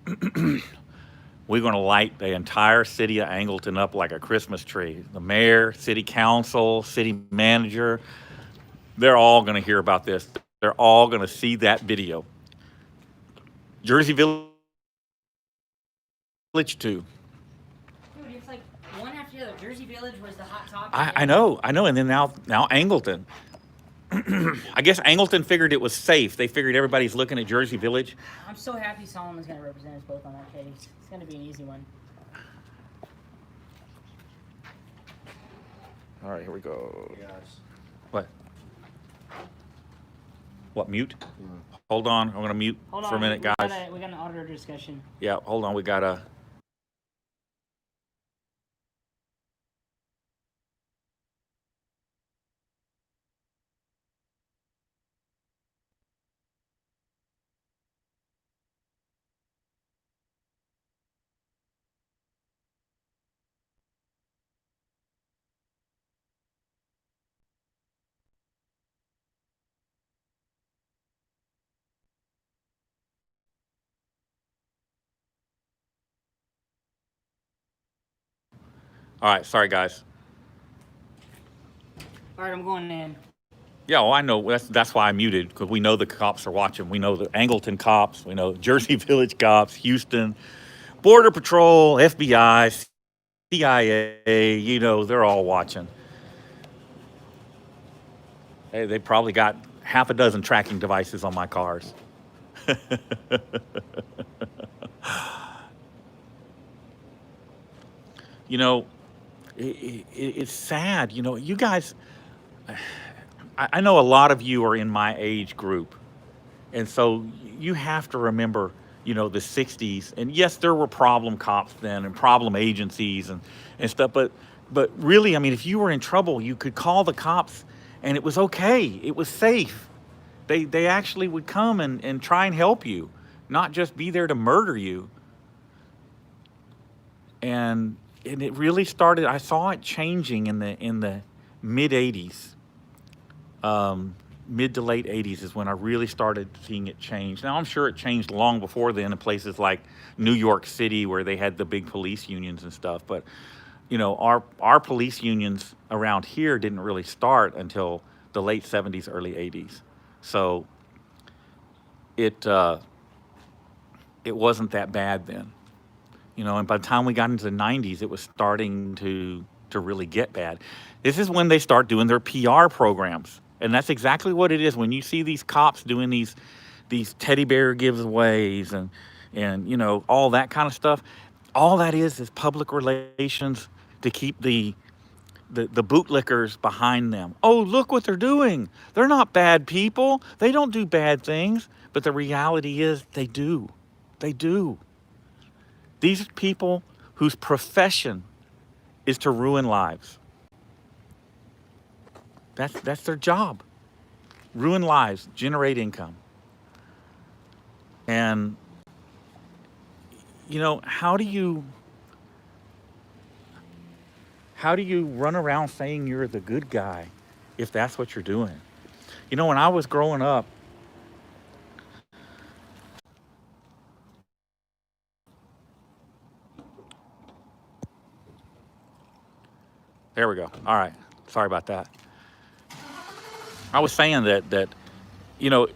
We're going to light the entire city of Angleton up like a Christmas tree. The mayor, city council, city manager, they're all going to hear about this. They're all going to see that video. Jersey Village Village too. Dude, it's like one after the other. Jersey Village was the hot topic. I know, and then now Angleton. I guess Angleton figured it was safe. They figured everybody's looking at Jersey Village. I'm so happy Solomon's going to represent us both on that case. It's going to be an easy one. All right, here we go. Hey, guys. What? What, mute? Hold on, I'm gonna mute Hold for on, a minute, guys. we got an auditor discussion. Yeah, hold on, we gotta. All right, sorry, guys. All right, I'm going in. Yeah, well, I know that's why I muted, because we know the cops are watching. We know the Angleton cops, we know Jersey Village cops, Houston, Border Patrol, FBI, CIA. You know, they're all watching. Hey, they probably got half a dozen tracking devices on my cars. You know, it's sad. You know, you guys, I know a lot of you are in my age group. And so you have to remember, you know, the 60s. And yes, there were problem cops then and problem agencies and stuff. But really, I mean, if you were in trouble, you could call the cops and it was okay. It was safe. They actually would come and try and help you, not just be there to murder you. And it really started, I saw it changing in the mid 80s. Mid to late 80s is when I really started seeing it change. Now, I'm sure it changed long before then in places like New York City, where they had the big police unions and stuff. But, you know, our police unions around here didn't really start until the late 70s, early 80s. So it wasn't that bad then. You know, and by the time we got into the 90s, it was starting to really get bad. This is when they start doing their PR programs. And that's exactly what it is. When you see these cops doing these teddy bear giveaways and you know, all that kind of stuff, all that is public relations to keep the bootlickers behind them. Oh, look what they're doing. They're not bad people. They don't do bad things. But the reality is they do. They do. These people whose profession is to ruin lives. That's their job. Ruin lives, generate income. And, you know, how do you run around saying you're the good guy if that's what you're doing? You know, when I was growing up, there we go. All right. Sorry about that. I was saying that you know,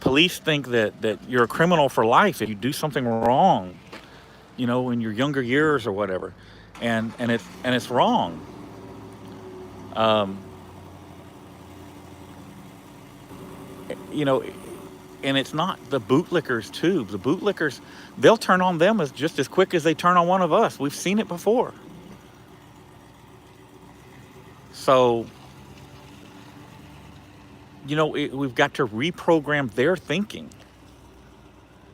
police think that you're a criminal for life if you do something wrong, you know, in your younger years or whatever, and it's wrong. You know, and it's not the bootlickers too. The bootlickers, they'll turn on them just as quick as they turn on one of us. We've seen it before. So, you know, we've got to reprogram their thinking,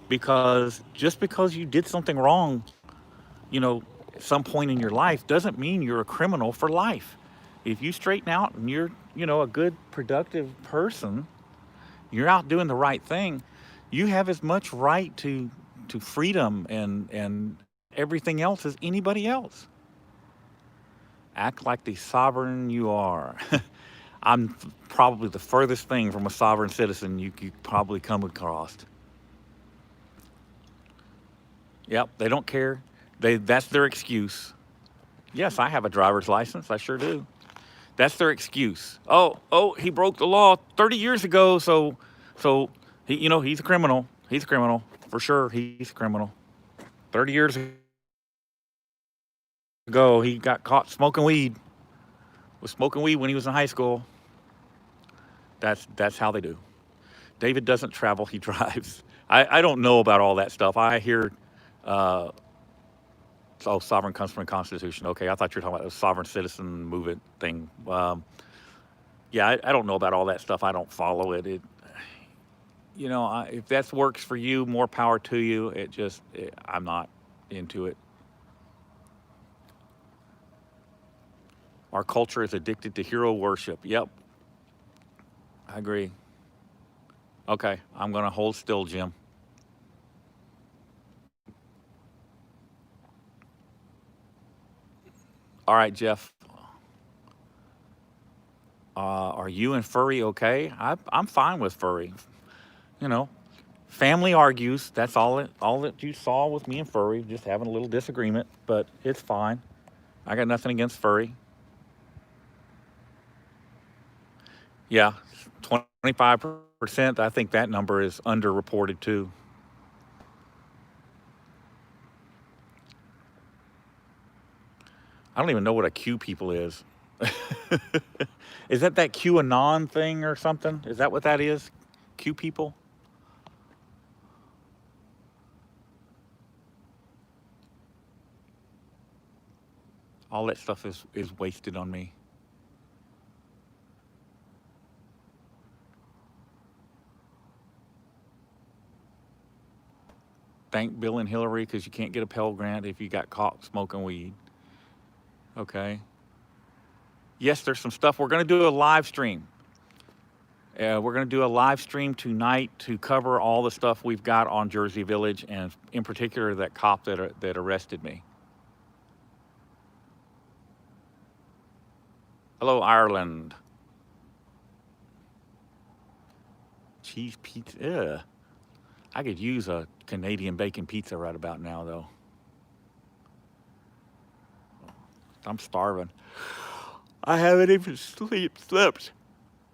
because just because you did something wrong, you know, at some point in your life doesn't mean you're a criminal for life. If you straighten out and you're, you know, a good, productive person, you're out doing the right thing, you have as much right to freedom and everything else as anybody else. Act like the sovereign you are. I'm probably the furthest thing from a sovereign citizen you probably come across. Yep, they don't care. That's their excuse. Yes, I have a driver's license. I sure do. That's their excuse. Oh, he broke the law 30 years ago, so he, you know, he's a criminal. He's a criminal for sure. He's a criminal. 30 years ago, he got caught smoking weed. Was smoking weed when he was in high school. That's how they do. David doesn't travel, he drives. I don't know about all that stuff. I hear, oh, sovereign comes from the Constitution. Okay, I thought you were talking about the sovereign citizen movement thing. Yeah, I don't know about all that stuff. I don't follow it. If that works for you, more power to you. I'm not into it. Our culture is addicted to hero worship. Yep, I agree. Okay, I'm going to hold still, Jim. All right, Jeff. Are you and Furry okay? I'm fine with Furry. You know, family argues. That's all that you saw with me and Furry, just having a little disagreement, but it's fine. I got nothing against Furry. Yeah, 25%. I think that number is underreported too. I don't even know what a Q people is. Is that QAnon thing or something? Is that what that is? Q people? All that stuff is wasted on me. Thank Bill and Hillary because you can't get a Pell Grant if you got caught smoking weed. Okay. Yes, there's some stuff. We're going to do a live stream. We're going to do a live stream tonight to cover all the stuff we've got on Jersey Village, and in particular that cop that arrested me. Hello, Ireland. Cheese pizza. Ugh. I could use a Canadian bacon pizza right about now, though. I'm starving. I haven't even slept.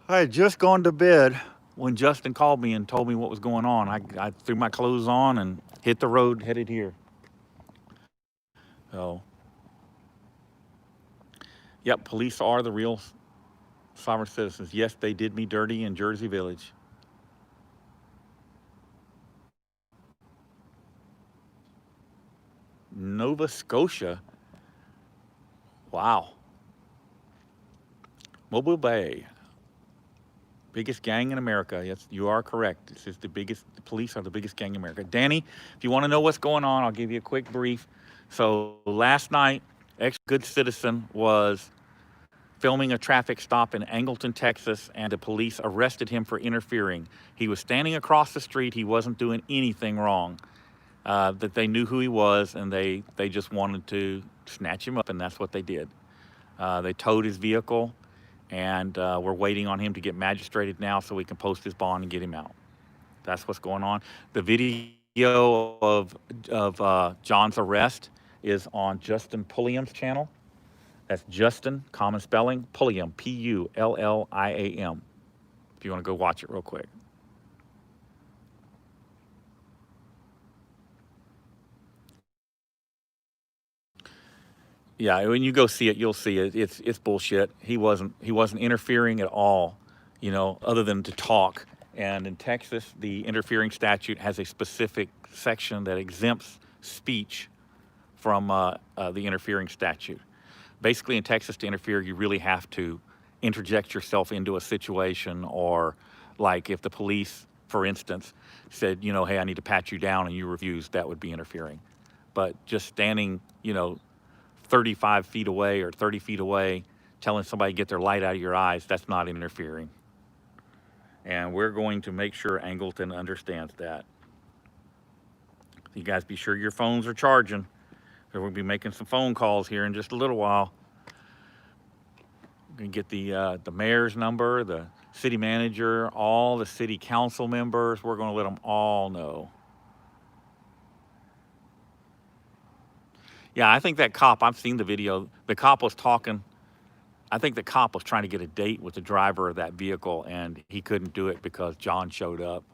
I had just gone to bed when Justin called me and told me what was going on. I threw my clothes on and hit the road, headed here. So, yep, police are the real sovereign citizens. Yes, they did me dirty in Jersey Village. Nova Scotia. Wow. Mobile Bay. Biggest gang in America. Yes, you are correct. This is the police are the biggest gang in America. Danny, if you want to know what's going on, I'll give you a quick brief. So last night, ex-good citizen was filming a traffic stop in Angleton, Texas, and the police arrested him for interfering. He was standing across the street. He wasn't doing anything wrong. That they knew who he was, and they just wanted to snatch him up, and that's what they did. They towed his vehicle, and we're waiting on him to get magistrated now so we can post his bond and get him out. That's what's going on. The video of John's arrest is on Justin Pulliam's channel. That's Justin, common spelling, Pulliam, Pulliam, if you want to go watch it real quick. Yeah, when you go see it, you'll see it. It's bullshit. He wasn't interfering at all, other than to talk. And in Texas, the interfering statute has a specific section that exempts speech from the interfering statute. Basically, in Texas, to interfere, you really have to interject yourself into a situation, or like if the police, for instance, said, hey, I need to pat you down, and you refused, that would be interfering. But just standing, 35 feet away or 30 feet away, telling somebody to get their light out of your eyes, that's not interfering. And we're going to make sure Angleton understands that. You guys be sure your phones are charging. We'll be making some phone calls here in just a little while. We're going to get the mayor's number, the city manager, all the city council members. We're going to let them all know. Yeah, I think that cop, I've seen the video. The cop was talking. I think the cop was trying to get a date with the driver of that vehicle, and he couldn't do it because John showed up.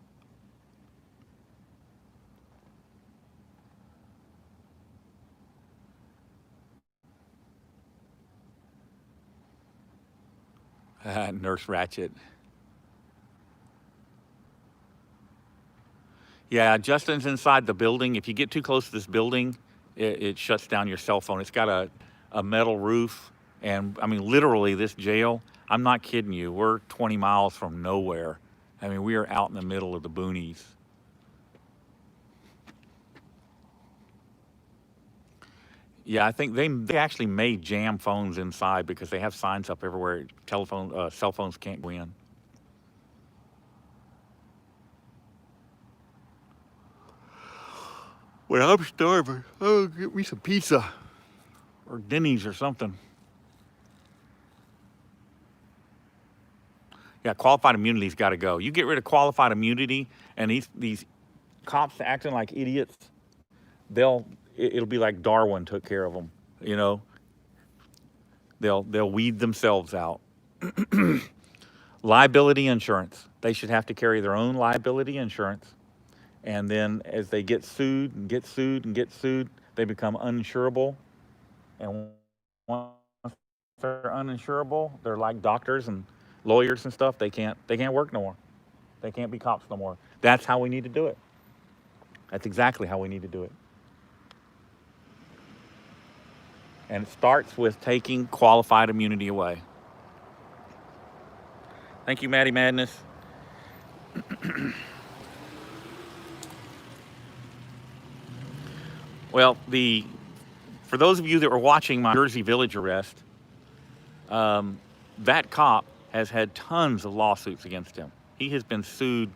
Nurse Ratchet. Yeah, Justin's inside the building. If you get too close to this building, it shuts down your cell phone. It's got a metal roof. And I mean, literally, this jail, I'm not kidding you, we're 20 miles from nowhere. I mean, we are out in the middle of the boonies. Yeah, I think they actually made jam phones inside because they have signs up everywhere. Cell phones can't go in. Well, I'm starving. Oh, get me some pizza or Denny's or something. Yeah, qualified immunity's got to go. You get rid of qualified immunity, and these cops acting like idiots, it'll be like Darwin took care of them. You know, they'll weed themselves out. Liability insurance. They should have to carry their own liability insurance. And then as they get sued and get sued and get sued, they become uninsurable. And once they're uninsurable, they're like doctors and lawyers and stuff. They can't work no more. They can't be cops no more. That's how we need to do it. That's exactly how we need to do it. And it starts with taking qualified immunity away. Thank you, Maddie Madness. Well, for those of you that were watching my Jersey Village arrest, that cop has had tons of lawsuits against him. He has been sued,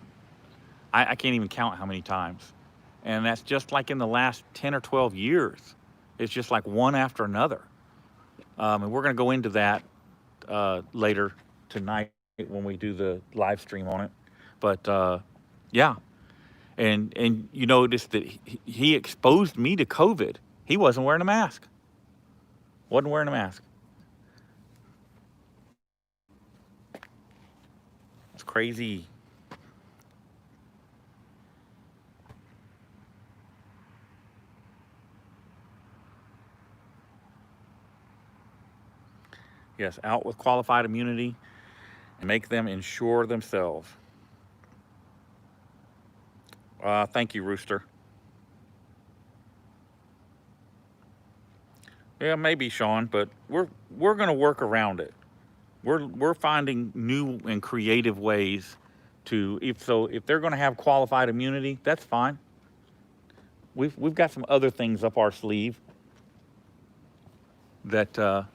I can't even count how many times. And that's just like in the last 10 or 12 years. It's just like one after another. And we're going to go into that later tonight when we do the live stream on it. But yeah. And you notice that he exposed me to COVID. He wasn't wearing a mask. Wasn't wearing a mask. It's crazy. Yes, out with qualified immunity and make them insure themselves. Thank you, Rooster. Yeah, maybe, Sean, but we're going to work around it. We're finding new and creative ways to, if they're going to have qualified immunity, that's fine. We've got some other things up our sleeve that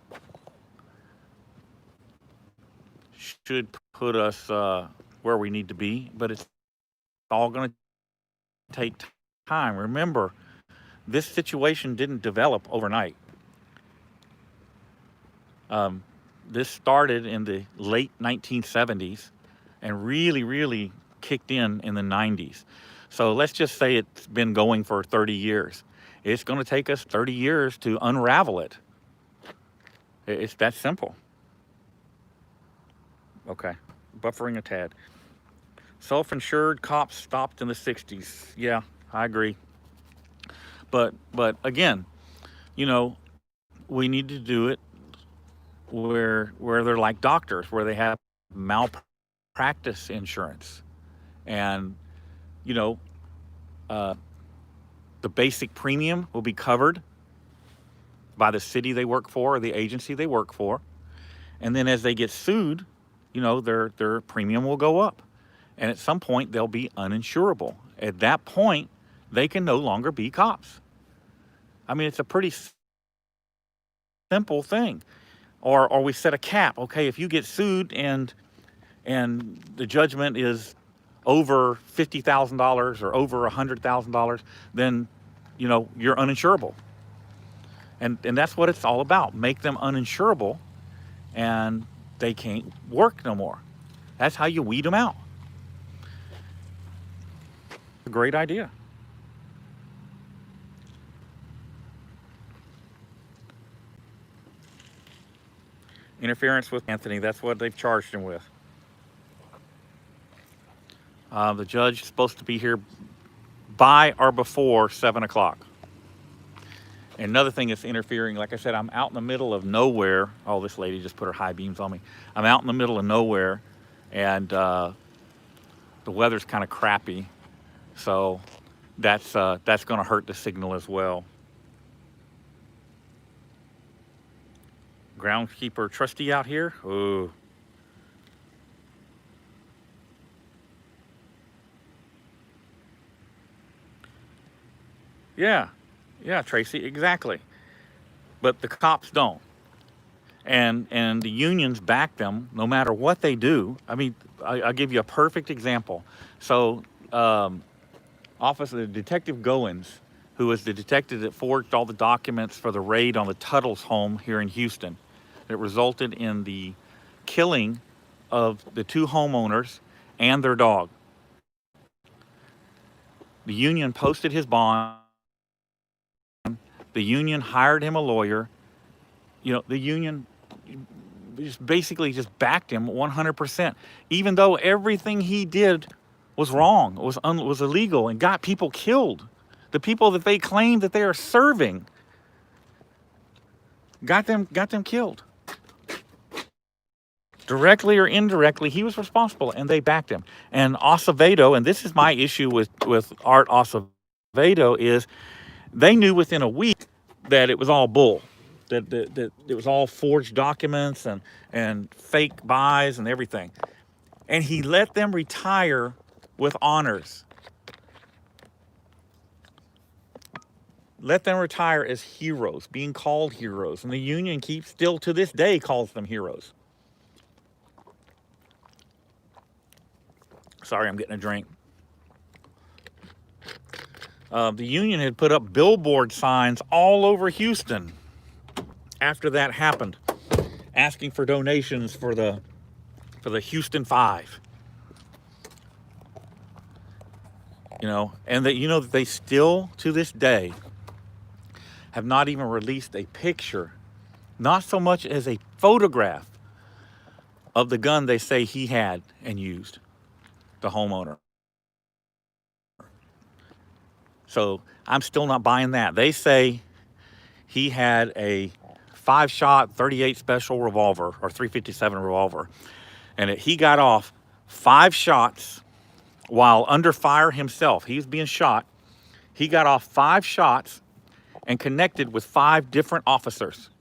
should put us where we need to be, but it's all going to take time. Remember, this situation didn't develop overnight. This started in the late 1970s and really kicked in the 90s. So let's just say it's been going for 30 years. It's going to take us 30 years to unravel it. It's that simple. Okay, buffering a tad. Self-insured cops stopped in the 60s. Yeah, I agree. But again, you know, we need to do it where they're like doctors, where they have malpractice insurance. And, you know, the basic premium will be covered by the city they work for or the agency they work for. And then as they get sued, you know, their premium will go up. And at some point, they'll be uninsurable. At that point, they can no longer be cops. I mean, it's a pretty simple thing. Or we set a cap. Okay, if you get sued and the judgment is over $50,000 or over $100,000, then, you know, you're uninsurable. And that's what it's all about. Make them uninsurable and they can't work no more. That's how you weed them out. A great idea. Interference with Anthony, that's what they've charged him with. The judge is supposed to be here by or before 7 o'clock. And another thing that's interfering, like I said, I'm out in the middle of nowhere. Oh, this lady just put her high beams on me. I'm out in the middle of nowhere, and the weather's kind of crappy, so that's going to hurt the signal as well. Groundskeeper trustee out here. Ooh. Yeah, Tracy, exactly. But the cops don't, and the unions back them no matter what they do. I mean, I'll give you a perfect example. So, Officer Detective Goins, who was the detective that forged all the documents for the raid on the Tuttle's home here in Houston, that resulted in the killing of the 2 homeowners and their dog. The union posted his bond. The union hired him a lawyer. You know, the union just basically just backed him 100%, even though everything he did was wrong, was illegal, and got people killed. The people that they claim that they are serving got them killed. Directly or indirectly, he was responsible, and they backed him. And Acevedo, and this is my issue with Art Acevedo, is they knew within a week that it was all bull, that it was all forged documents and fake buys and everything. And he let them retire with honors. Let them retire as heroes, being called heroes. And the union still to this day calls them heroes. Sorry, I'm getting a drink. The union had put up billboard signs all over Houston after that happened, asking for donations for the Houston 5. You know, and that they still to this day have not even released a picture, not so much as a photograph of the gun they say he had and used, the homeowner. So I'm still not buying that. They say he had a 5-shot 38 special revolver or 357 revolver, and he got off 5 shots while under fire himself. He was being shot. He got off 5 shots and connected with 5 different officers.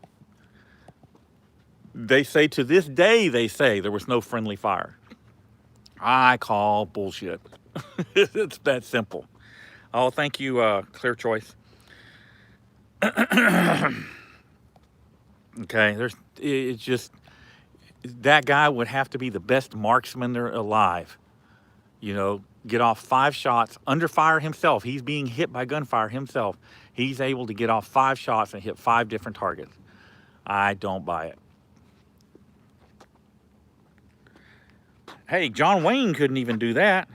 They say to this day, there was no friendly fire. I call bullshit. It's that simple. Oh, thank you, Clear Choice. Okay, it's just, that guy would have to be the best marksman there alive. You know, get off 5 shots under fire himself. He's being hit by gunfire himself. He's able to get off 5 shots and hit 5 different targets. I don't buy it. Hey, John Wayne couldn't even do that.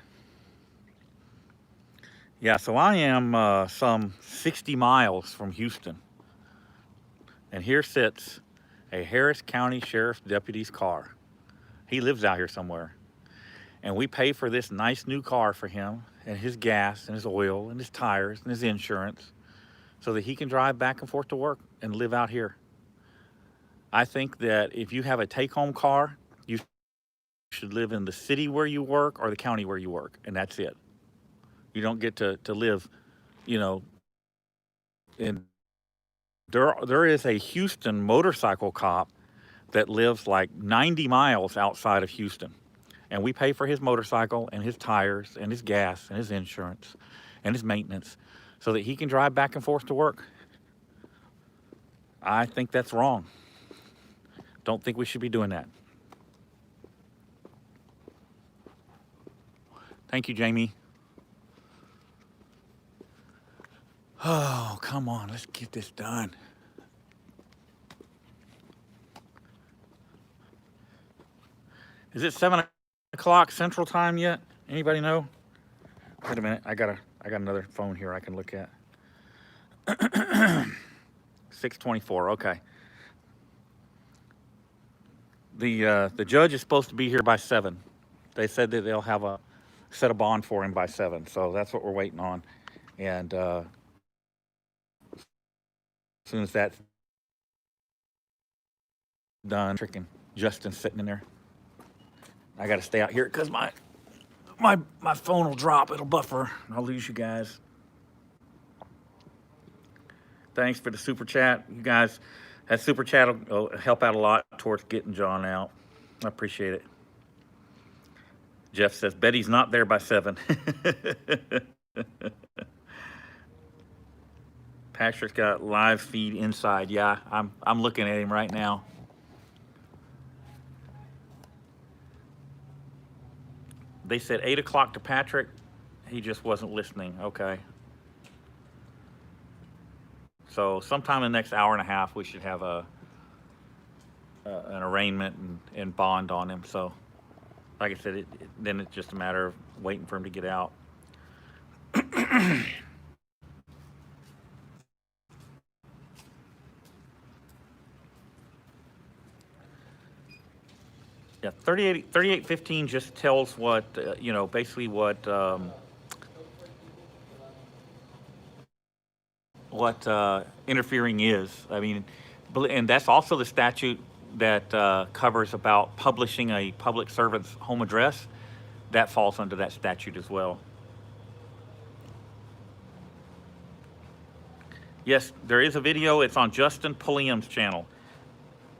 Yeah, so I am some 60 miles from Houston. And here sits a Harris County Sheriff's deputy's car. He lives out here somewhere. And we pay for this nice new car for him, and his gas and his oil and his tires and his insurance, so that he can drive back and forth to work and live out here. I think that if you have a take-home car, you should live in the city where you work or the county where you work, and that's it. You don't get to live, you know, in... There is a Houston motorcycle cop that lives like 90 miles outside of Houston. And we pay for his motorcycle and his tires and his gas and his insurance and his maintenance so that he can drive back and forth to work. I think that's wrong. Don't think we should be doing that. Thank you, Jamie. Oh, come on, let's get this done. Is it 7 o'clock Central Time yet? Anybody know? Wait a minute, I got another phone here I can look at. 6:24. Okay. The judge is supposed to be here by 7. They said that they'll have a set a bond for him by 7, so that's what we're waiting on. And soon as that's done, freaking Justin's sitting in there. I got to stay out here because my phone will drop. It'll buffer. I'll lose you guys. Thanks for the super chat. You guys, that super chat will help out a lot towards getting John out. I appreciate it. Jeff says, Betty's not there by 7. Patrick's got live feed inside. Yeah, I'm looking at him right now. They said 8 o'clock to Patrick. He just wasn't listening. Okay. So sometime in the next hour and a half, we should have an arraignment and bond on him. So, like I said, then it's just a matter of waiting for him to get out. Yeah, 3815 just tells what, basically what interfering is. I mean, and that's also the statute that covers about publishing a public servant's home address. That falls under that statute as well. Yes, there is a video. It's on Justin Pulliam's channel.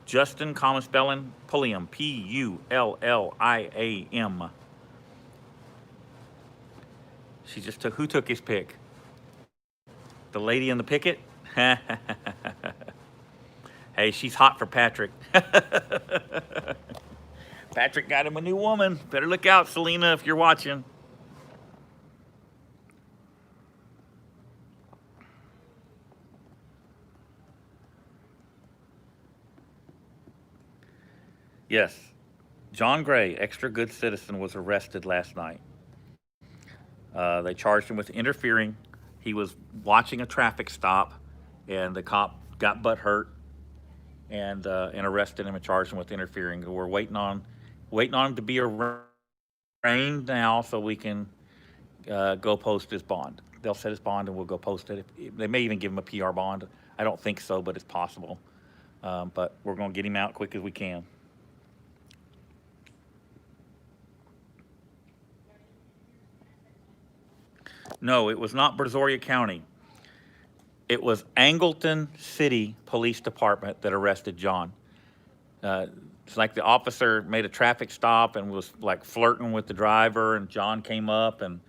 Justin, common spelling, Pulliam, P-U-L-L-I-A-M. She just took, who took his pick? The lady in the picket? Hey, she's hot for Patrick. Patrick got him a new woman. Better look out, Selena, if you're watching. Yes, John Gray, extra good citizen, was arrested last night. They charged him with interfering. He was watching a traffic stop, and the cop got butt hurt and arrested him and charged him with interfering. We're waiting on him to be arraigned now so we can go post his bond. They'll set his bond and we'll go post it. They may even give him a PR bond. I don't think so, but it's possible. But we're going to get him out quick as we can. No, it was not Brazoria County. It was Angleton City Police Department that arrested John. It's like the officer made a traffic stop and was like flirting with the driver, and John came up and,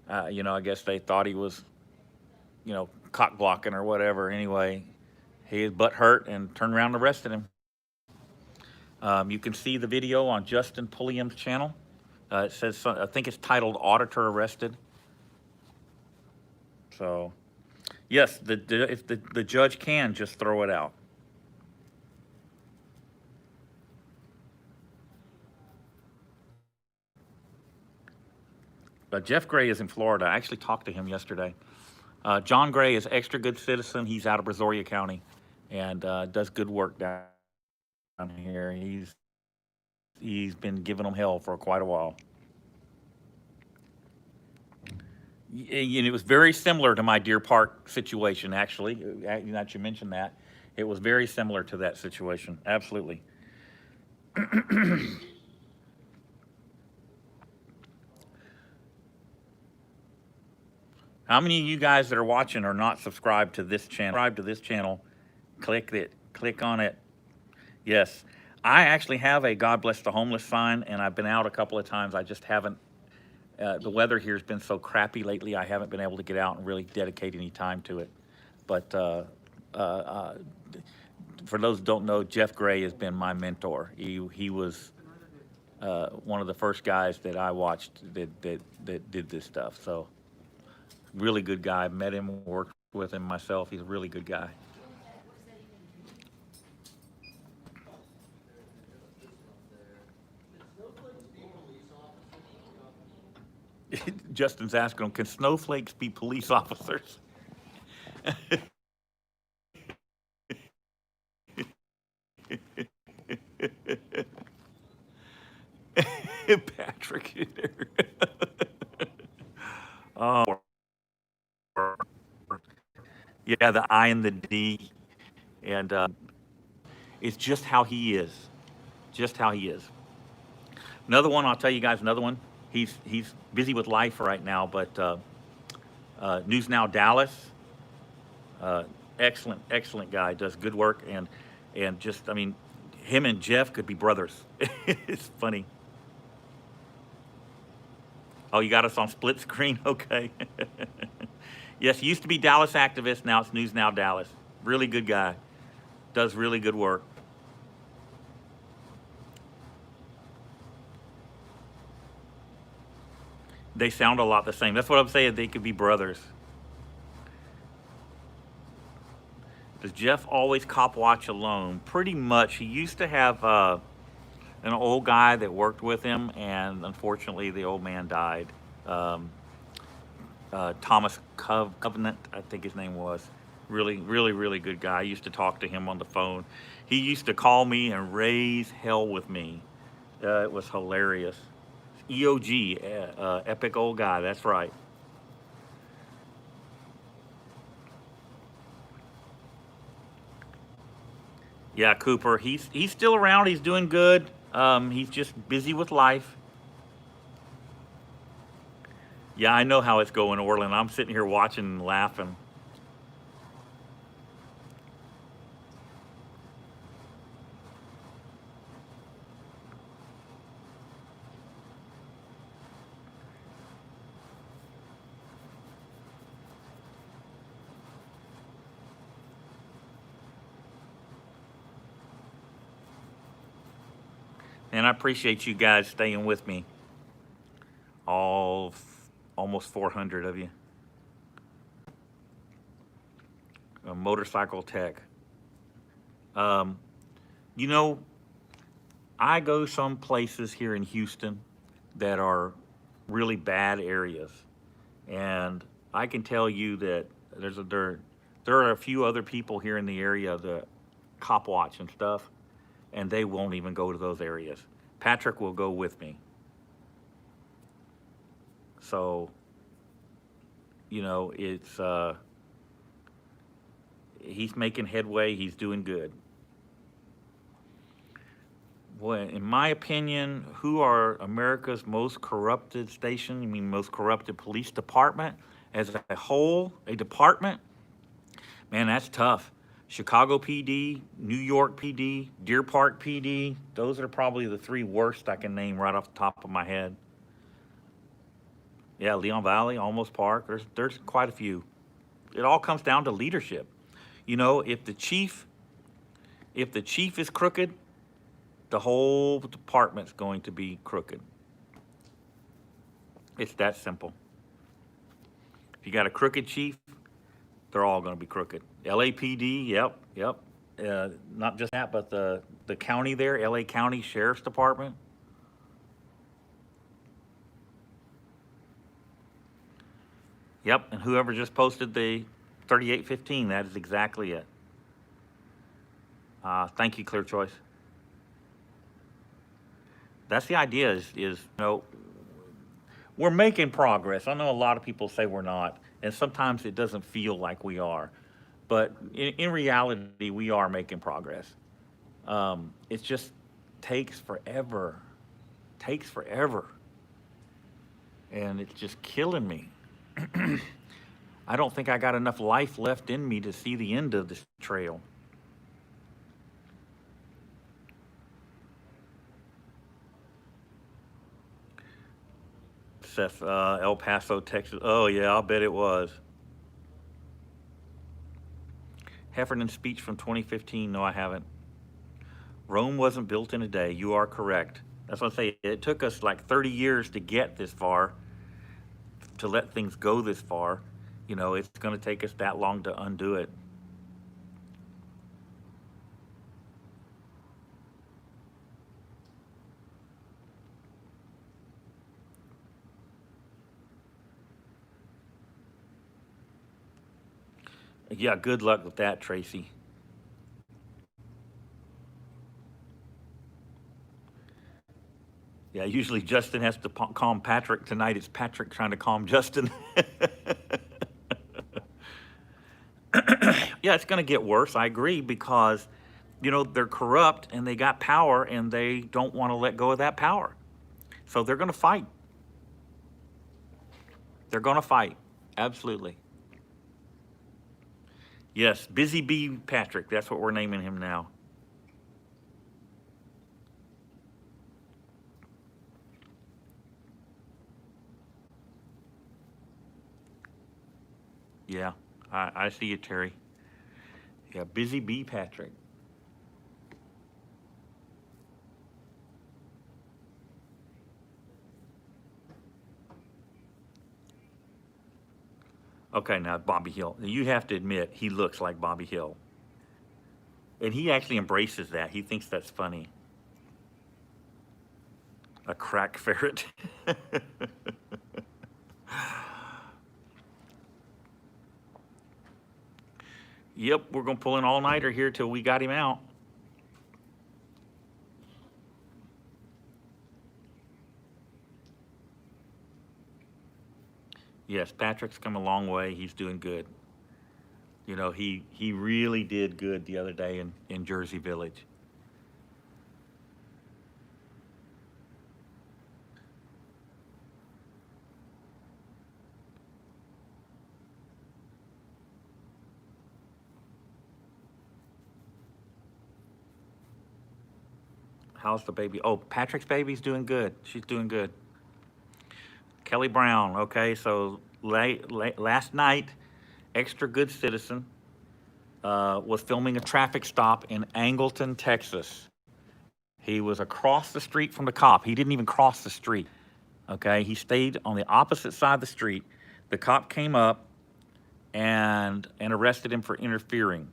I guess they thought he was, cock blocking or whatever. Anyway, his butt hurt and turned around and arrested him. You can see the video on Justin Pulliam's channel. It says, I think it's titled Auditor Arrested. So, yes, if the judge can just throw it out. But Jeff Gray is in Florida. I actually talked to him yesterday. John Gray is extra good citizen. He's out of Brazoria County and does good work down here. He's been giving them hell for quite a while. It was very similar to my Deer Park situation, actually. That you mentioned that. It was very similar to that situation. Absolutely. How many of you guys that are watching are not subscribed to this channel? Subscribe to this channel. Click it. Click on it. Yes. I actually have a God Bless the Homeless sign, and I've been out a couple of times. I just haven't. The weather here has been so crappy lately, I haven't been able to get out and really dedicate any time to it. But for those who don't know, Jeff Gray has been my mentor. He was one of the first guys that I watched that did this stuff. So, really good guy. Met him, worked with him myself. He's a really good guy. Justin's asking him, can snowflakes be police officers? Patrick. Oh. Yeah, the I and the D. And it's just how he is. Just how he is. Another one, I'll tell you guys another one. He's busy with life right now, but News Now Dallas, excellent guy, does good work, and just, I mean, him and Jeff could be brothers. It's funny. Oh, you got us on split screen? Okay. Yes, he used to be Dallas Activist, now it's News Now Dallas. Really good guy. Does really good work. They sound a lot the same. That's what I'm saying. They could be brothers. Does Jeff always cop watch alone? Pretty much. He used to have an old guy that worked with him, and unfortunately, the old man died. Thomas Covenant, I think his name was. Really good guy. I used to talk to him on the phone. He used to call me and raise hell with me. It was hilarious. EOG, epic old guy, that's right. Yeah, Cooper, he's still around, he's doing good. He's just busy with life. Yeah, I know how it's going, Orland. I'm sitting here watching and laughing. And I appreciate you guys staying with me. Almost 400 of you. A motorcycle tech. You know, I go some places here in Houston that are really bad areas. And I can tell you that there are a few other people here in the area that cop watch and stuff, and they won't even go to those areas. Patrick will go with me. So, you know, it's he's making headway, he's doing good. Well, in my opinion, who are America's most corrupted station? I mean, most corrupted police department as a whole, a department? Man, that's tough. Chicago PD, New York PD, Deer Park PD, those are probably the three worst I can name right off the top of my head. Yeah, Leon Valley, Almost Park, there's quite a few. It all comes down to leadership. You know, if the chief is crooked, the whole department's going to be crooked. It's that simple. If you got a crooked chief, they're all going to be crooked. LAPD, yep. Not just that, but the county there, LA County Sheriff's Department. Yep, and whoever just posted the 3815, that is exactly it. Thank you, Clear Choice. That's the idea is, you know, we're making progress. I know a lot of people say we're not, and sometimes it doesn't feel like we are. But in reality, we are making progress. It just takes forever. And it's just killing me. I don't think I got enough life left in me to see the end of this trail. Seth, El Paso, Texas. Oh, yeah, I'll bet it was. Heffernan speech from 2015. No, I haven't. Rome wasn't built in a day. You are correct. That's what I say. It took us like 30 years to get this far, to let things go this far. You know, it's going to take us that long to undo it. Yeah, good luck with that, Tracy. Yeah, usually Justin has to calm Patrick. Tonight it's Patrick trying to calm Justin. Yeah, it's going to get worse. I agree because, you know, they're corrupt and they got power and they don't want to let go of that power. So they're going to fight. They're going to fight. Absolutely. Yes, Busy Bee Patrick. That's what we're naming him now. Yeah, I see you, Terry. Yeah, Busy Bee Patrick. Okay, now Bobby Hill. You have to admit, he looks like Bobby Hill. And he actually embraces that. He thinks that's funny. A crack ferret. Yep, we're going to pull an all-nighter here till we got him out. Yes, Patrick's come a long way. He's doing good. You know, he really did good the other day in Jersey Village. How's the baby? Oh, Patrick's baby's doing good. She's doing good. Kelly Brown, okay, so last night, Extra Good Citizen was filming a traffic stop in Angleton, Texas. He was across the street from the cop. He didn't even cross the street, okay? He stayed on the opposite side of the street. The cop came up and arrested him for interfering.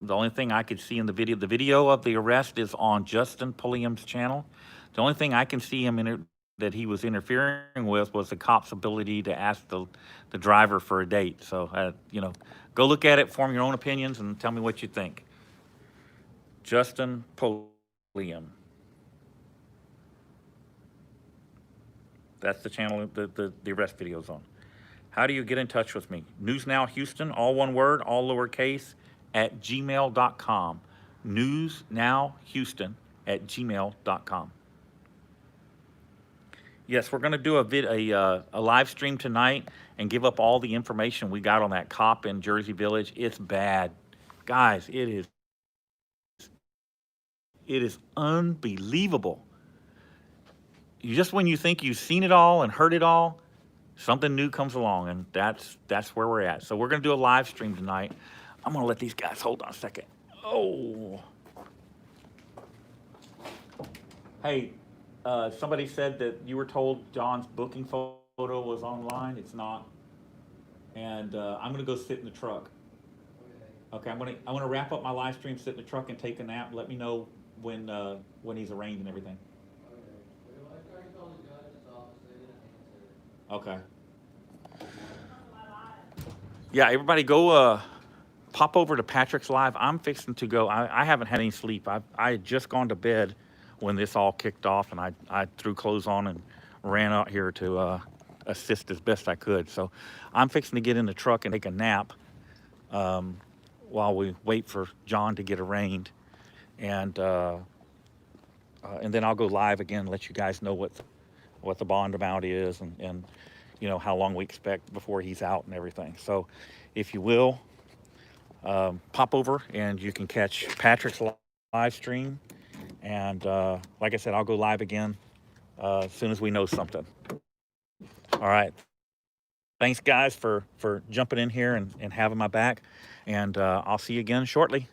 The only thing I could see in the video of the arrest is on Justin Pulliam's channel. The only thing I can see him that he was interfering with was the cop's ability to ask the driver for a date. So, you know, go look at it, form your own opinions, and tell me what you think. Justin Pulliam. That's the channel the arrest video's on. How do you get in touch with me? News Now Houston, all one word, all lowercase, at gmail.com. newsnowhouston@gmail.com. Yes, we're going to do a live stream tonight and give up all the information we got on that cop in Jersey Village. It's bad. Guys, it is unbelievable. Just when you think you've seen it all and heard it all, something new comes along, and that's where we're at. So we're going to do a live stream tonight. I'm going to let these guys, hold on a second. Oh. Hey, somebody said that you were told John's booking photo was online. It's not. And I'm going to go sit in the truck. Okay, I'm going to wrap up my live stream, sit in the truck, and take a nap. Let me know when he's arraigned and everything. Okay. Yeah, everybody go pop over to Patrick's Live. I'm fixing to go. I haven't had any sleep. I had just gone to bed when this all kicked off, and I threw clothes on and ran out here to assist as best I could. So I'm fixing to get in the truck and take a nap while we wait for John to get arraigned. And then I'll go live again and let you guys know what the bond amount is and you know how long we expect before he's out and everything. So if you will, pop over and you can catch Patrick's live stream. And like I said, I'll go live again as soon as we know something. All right. Thanks, guys, for jumping in here and having my back. And I'll see you again shortly.